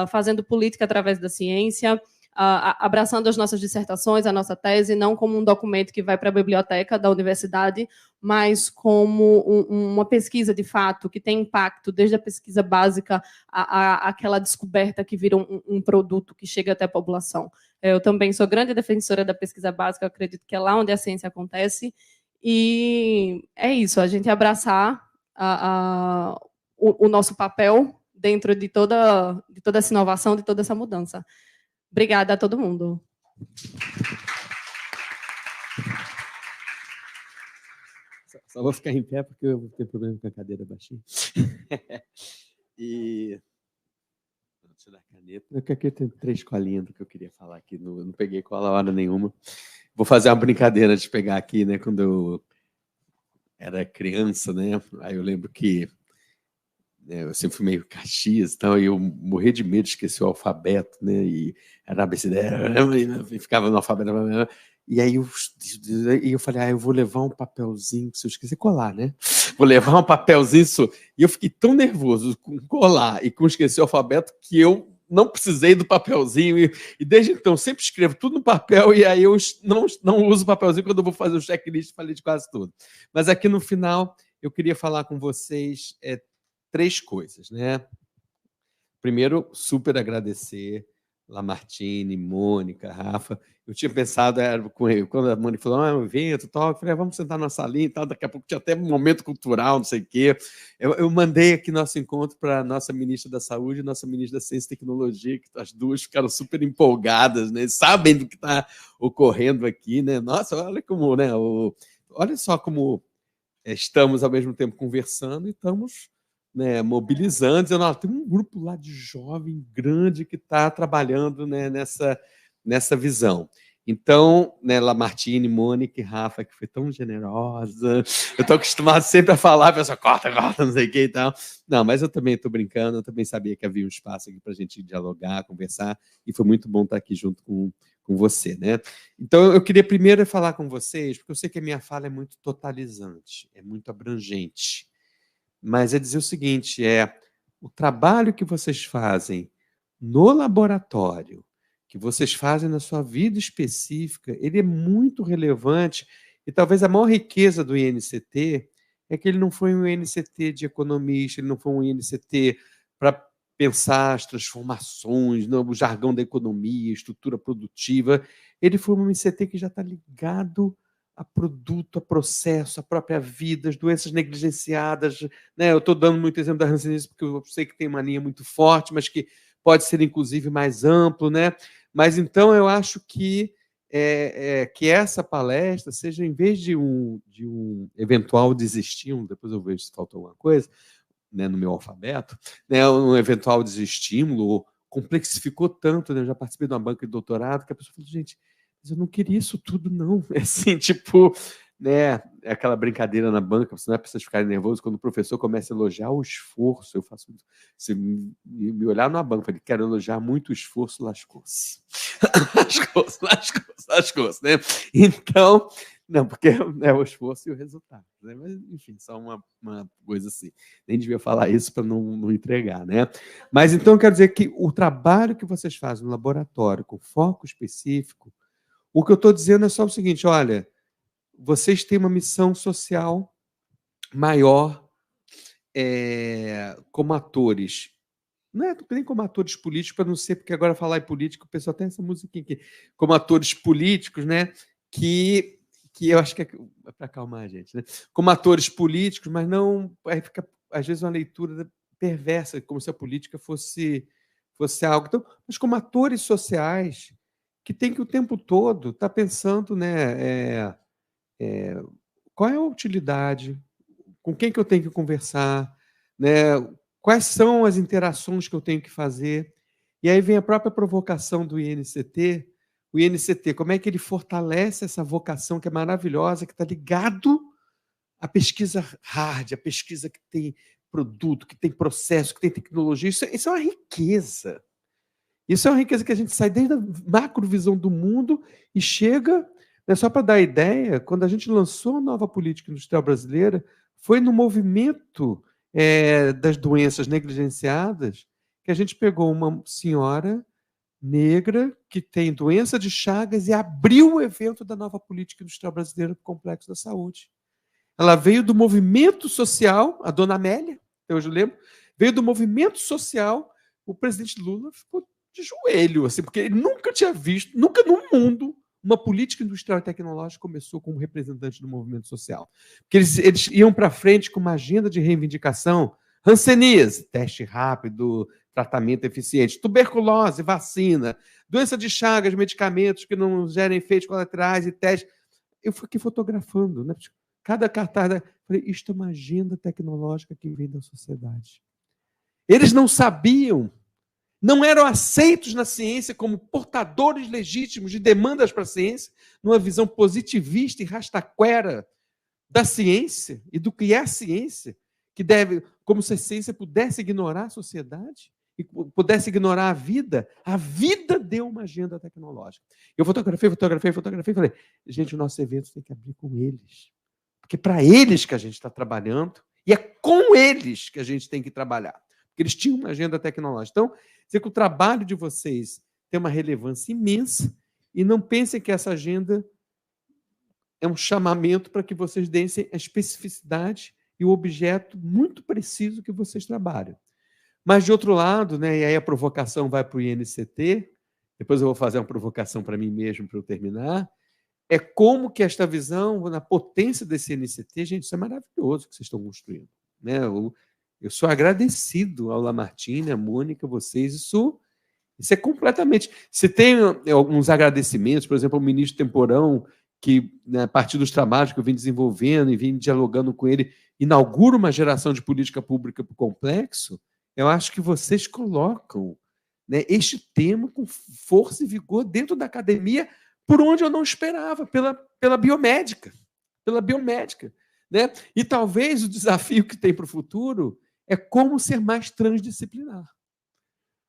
B: fazendo política através da ciência, abraçando as nossas dissertações, a nossa tese, não como um documento que vai para a biblioteca da universidade, mas como uma pesquisa, de fato, que tem impacto desde a pesquisa básica àquela descoberta que vira um produto que chega até a população. Eu também sou grande defensora da pesquisa básica, eu acredito que é lá onde a ciência acontece, e é isso, a gente abraçar o nosso papel dentro de toda essa inovação, de toda essa mudança. Obrigada a todo mundo.
C: Só vou ficar em pé porque eu vou ter problema com a cadeira baixinha. E... Deixa eu dar a caneta. Porque aqui tem 3 colinhas do que eu queria falar aqui. Não peguei cola hora nenhuma. Vou fazer uma brincadeira de pegar aqui, né? Quando eu era criança, né? Aí eu lembro que eu sempre fui meio Caxias, então, e eu morria de medo de esquecer o alfabeto, né? E era ABCD, e ficava no alfabeto. E aí eu falei, eu vou levar um papelzinho, se eu esquecer, colar, né? Vou levar um papelzinho, e eu fiquei tão nervoso com colar e com esquecer o alfabeto que eu não precisei do papelzinho, e desde então sempre escrevo tudo no papel, e aí eu não uso o papelzinho quando eu vou fazer o checklist, falei de quase tudo. Mas aqui no final, eu queria falar com vocês 3 coisas, né? Primeiro, super agradecer Lamartine, Mônica, Rafa. Eu tinha pensado, quando a Mônica falou, um evento, tal, eu falei, vamos sentar na salinha e tal, daqui a pouco tinha até um momento cultural, não sei o quê. Eu mandei aqui nosso encontro para a nossa ministra da Saúde e nossa ministra da Ciência e Tecnologia, que as duas ficaram super empolgadas, né? Sabem do que está ocorrendo aqui, né? Nossa, olha como, né? Olha só como estamos ao mesmo tempo conversando e estamos, né, mobilizando, dizendo, tem um grupo lá de jovem grande que está trabalhando, né, nessa nessa visão. Então, né, Lamartine, Mônica e Rafa, que foi tão generosa. Eu estou acostumado sempre a falar, a pessoa corta, não sei o que e tal. Não, mas eu também estou brincando, eu também sabia que havia um espaço aqui para a gente dialogar, conversar, e foi muito bom estar aqui junto com você, né? Então, eu queria primeiro falar com vocês, porque eu sei que a minha fala é muito totalizante, é muito abrangente, mas é dizer o seguinte, o trabalho que vocês fazem no laboratório, que vocês fazem na sua vida específica, ele é muito relevante, e talvez a maior riqueza do INCT é que ele não foi um INCT de economista, ele não foi um INCT para pensar as transformações, o jargão da economia, estrutura produtiva, ele foi um INCT que já está ligado a produto, a processo, a própria vida, as doenças negligenciadas, né? Eu estou dando muito exemplo da hanseníase porque eu sei que tem uma linha muito forte, mas que pode ser, inclusive, mais amplo, né? Mas, então, eu acho que essa palestra seja, em vez de um eventual desestímulo, depois eu vejo se faltou alguma coisa, né, no meu alfabeto, né, um eventual desestímulo, complexificou tanto, né? Eu já participei de uma banca de doutorado, que a pessoa falou, gente, mas eu não queria isso tudo, não. É assim, tipo, né, é aquela brincadeira na banca, não é para vocês ficarem nervosos, quando o professor começa a elogiar o esforço, eu faço isso. Se me olhar numa banca, eu falei, quero elogiar muito o esforço, lascou-se. lascou-se, né? Então, não, porque é o esforço e o resultado, né? Mas, enfim, só uma coisa assim. Nem devia falar isso para não entregar, né? Mas, então, quero dizer que o trabalho que vocês fazem no laboratório, com foco específico, o que eu estou dizendo é só o seguinte, olha, vocês têm uma missão social maior como atores. Não é nem como atores políticos, para não ser, porque agora falar em política, o pessoal tem essa musiquinha aqui, como atores políticos, né? Que eu acho que é para acalmar a gente, né? Como atores políticos, mas não... Aí fica, às vezes, uma leitura perversa, como se a política fosse algo... Então, mas como atores sociais, que tem que o tempo todo estar pensando, né? Qual é a utilidade? Com quem que eu tenho que conversar? Né? Quais são as interações que eu tenho que fazer? E aí vem a própria provocação do INCT. O INCT, como é que ele fortalece essa vocação que é maravilhosa, que está ligado à pesquisa hard, à pesquisa que tem produto, que tem processo, que tem tecnologia. Isso é uma riqueza. Isso é uma riqueza que a gente sai desde a macrovisão do mundo e chega... Né, só para dar ideia, quando a gente lançou a nova política industrial brasileira, foi no movimento das doenças negligenciadas que a gente pegou uma senhora negra que tem doença de Chagas e abriu o evento da nova política industrial brasileira para o Complexo da Saúde. Ela veio do movimento social, a dona Amélia, eu hoje lembro, veio do movimento social, o presidente Lula ficou de joelho, assim, porque ele nunca tinha visto, nunca no mundo, uma política industrial e tecnológica começou como representante do movimento social. Porque eles iam para frente com uma agenda de reivindicação, hanseníase, teste rápido, tratamento eficiente, tuberculose, vacina, doença de Chagas, medicamentos que não gerem efeitos colaterais e testes. Eu fiquei fotografando, né? Cada cartaz. Falei, isto é uma agenda tecnológica que vem da sociedade. Eles não sabiam, não eram aceitos na ciência como portadores legítimos de demandas para a ciência, numa visão positivista e rastaquera da ciência e do que é a ciência, que deve, como se a ciência pudesse ignorar a sociedade e pudesse ignorar a vida deu uma agenda tecnológica. Eu fotografei, falei, gente, o nosso evento tem que abrir com eles, porque é para eles que a gente está trabalhando e é com eles que a gente tem que trabalhar, porque eles tinham uma agenda tecnológica. Então, dizer que o trabalho de vocês tem uma relevância imensa e não pensem que essa agenda é um chamamento para que vocês deem a especificidade e o objeto muito preciso que vocês trabalham. Mas, de outro lado, né, e aí a provocação vai para o INCT, depois eu vou fazer uma provocação para mim mesmo para eu terminar, é como que esta visão, na potência desse INCT, gente, isso é maravilhoso que vocês estão construindo. Né? Eu sou agradecido ao Lamartine, à Mônica, a vocês, isso é completamente... Você tem alguns agradecimentos, por exemplo, ao ministro Temporão, que, né, a partir dos trabalhos que eu vim desenvolvendo e vim dialogando com ele, inaugura uma geração de política pública para o complexo. Eu acho que vocês colocam, né, este tema com força e vigor dentro da academia, por onde eu não esperava, pela biomédica. Pela biomédica, né? E talvez o desafio que tem para o futuro é como ser mais transdisciplinar.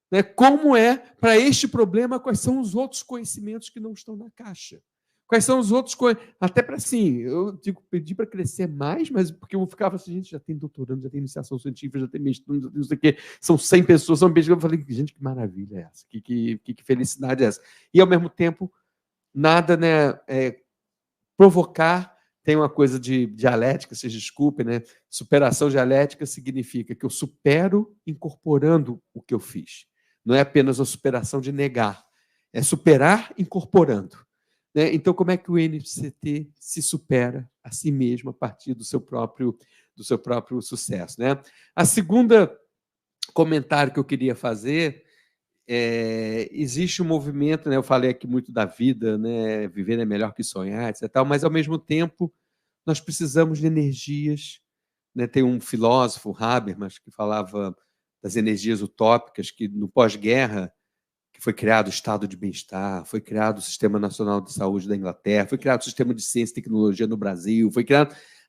C: Né? Como é, para este problema, quais são os outros conhecimentos que não estão na caixa? Quais são os outros conhecimentos? Até para assim, eu pedi para crescer mais, mas porque eu ficava assim, gente, já tem doutorando, já tem iniciação científica, já tem mestrado, não sei o quê, são 100 pessoas, são pesquisas. Eu falei, gente, que maravilha é essa? Que felicidade é essa? E, ao mesmo tempo, nada, né, provocar. Tem uma coisa de dialética, vocês desculpem, né? Superação dialética significa que eu supero incorporando o que eu fiz. Não é apenas a superação de negar, é superar incorporando. Né? Então, como é que o NCT se supera a si mesmo a partir do seu próprio sucesso? Né? A segunda comentário que eu queria fazer existe um movimento, né? Eu falei aqui muito da vida, né? Viver é melhor que sonhar, etc. Mas, ao mesmo tempo, nós precisamos de energias. Né? Tem um filósofo, Habermas, que falava das energias utópicas, que no pós-guerra que foi criado o Estado de Bem-Estar, foi criado o Sistema Nacional de Saúde da Inglaterra, foi criado o Sistema de Ciência e Tecnologia no Brasil,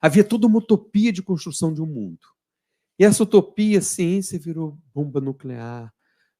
C: havia toda uma utopia de construção de um mundo. E essa utopia, ciência virou bomba nuclear,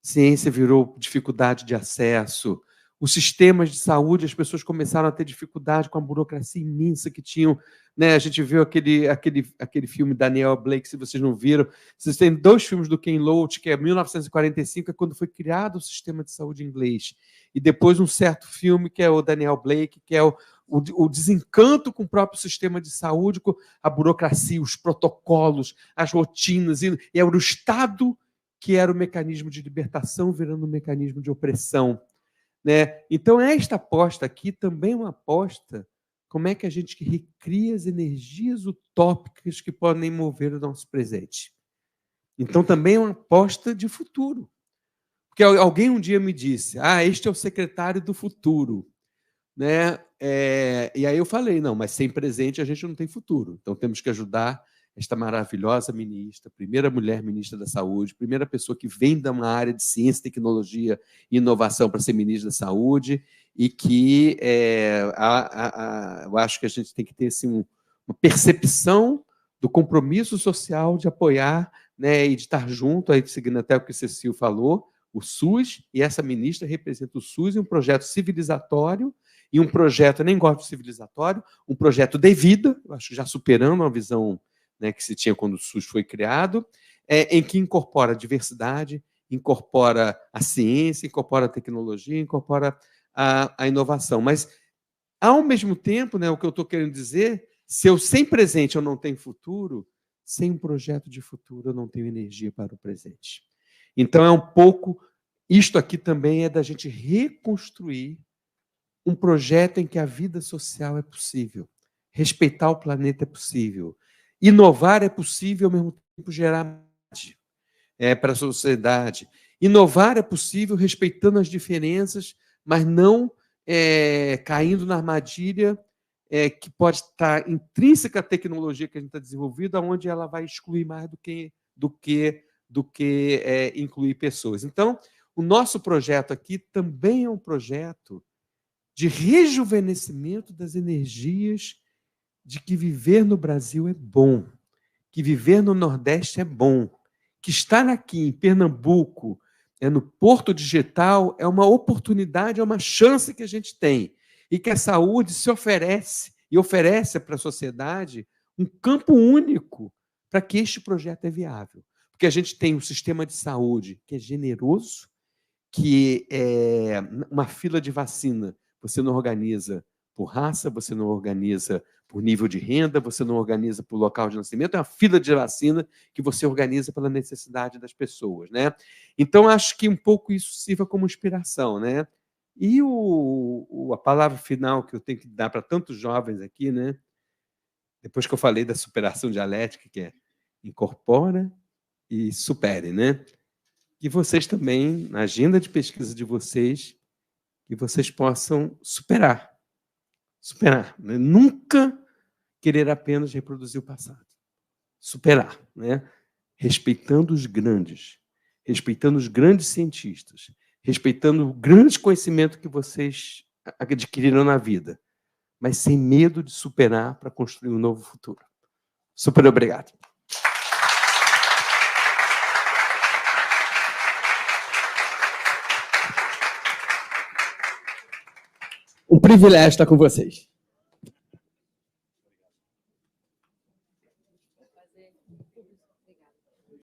C: ciência virou dificuldade de acesso, os sistemas de saúde, as pessoas começaram a ter dificuldade com a burocracia imensa que tinham. Né? A gente viu aquele filme Daniel Blake, se vocês não viram. Vocês têm 2 filmes do Ken Loach, que é 1945, é quando foi criado o sistema de saúde inglês. E depois um certo filme, que é o Daniel Blake, que é o desencanto com o próprio sistema de saúde, com a burocracia, os protocolos, as rotinas. E era o Estado que era o mecanismo de libertação, virando um mecanismo de opressão. Né? Então, esta aposta aqui também é uma aposta como é que a gente recria as energias utópicas que podem mover o nosso presente. Então, também é uma aposta de futuro. Porque alguém um dia me disse, este é o secretário do futuro. Né? E aí eu falei, não, mas sem presente a gente não tem futuro. Então, temos que ajudar esta maravilhosa ministra, primeira mulher ministra da Saúde, primeira pessoa que vem de uma área de ciência, tecnologia e inovação para ser ministra da Saúde, e que eu acho que a gente tem que ter assim, uma percepção do compromisso social de apoiar, né, e de estar junto, aí seguindo até o que o Cecil falou, o SUS, e essa ministra representa o SUS em um projeto civilizatório, e um projeto, eu nem gosto de civilizatório, um projeto de vida, eu acho que já superando uma visão, né, que se tinha quando o SUS foi criado, em que incorpora a diversidade, incorpora a ciência, incorpora a tecnologia, incorpora a inovação. Mas, ao mesmo tempo, né, o que eu estou querendo dizer, se eu sem presente eu não tenho futuro, sem um projeto de futuro eu não tenho energia para o presente. Então, é um pouco... Isto aqui também é da gente reconstruir um projeto em que a vida social é possível, respeitar o planeta é possível, inovar é possível, ao mesmo tempo gerar para a sociedade. Inovar é possível respeitando as diferenças, mas não caindo na armadilha que pode estar intrínseca à tecnologia que a gente está desenvolvendo, onde ela vai excluir mais do que incluir pessoas. Então, o nosso projeto aqui também é um projeto de rejuvenescimento das energias de que viver no Brasil é bom, que viver no Nordeste é bom, que estar aqui em Pernambuco, no Porto Digital, é uma oportunidade, é uma chance que a gente tem, e que a saúde se oferece, e oferece para a sociedade um campo único para que este projeto é viável. Porque a gente tem um sistema de saúde que é generoso, que é uma fila de vacina, você não organiza por raça, você não organiza por nível de renda, você não organiza por local de nascimento, é uma fila de vacina que você organiza pela necessidade das pessoas. Né? Então, acho que um pouco isso sirva como inspiração. Né? E a palavra final que eu tenho que dar para tantos jovens aqui, né? Depois que eu falei da superação dialética, que é incorpora e supere, né? Que vocês também, na agenda de pesquisa de vocês, que vocês possam superar, né? Nunca querer apenas reproduzir o passado. Superar, né? Respeitando os grandes cientistas, respeitando o grande conhecimento que vocês adquiriram na vida, mas sem medo de superar para construir um novo futuro. Super obrigado. Um privilégio estar com vocês.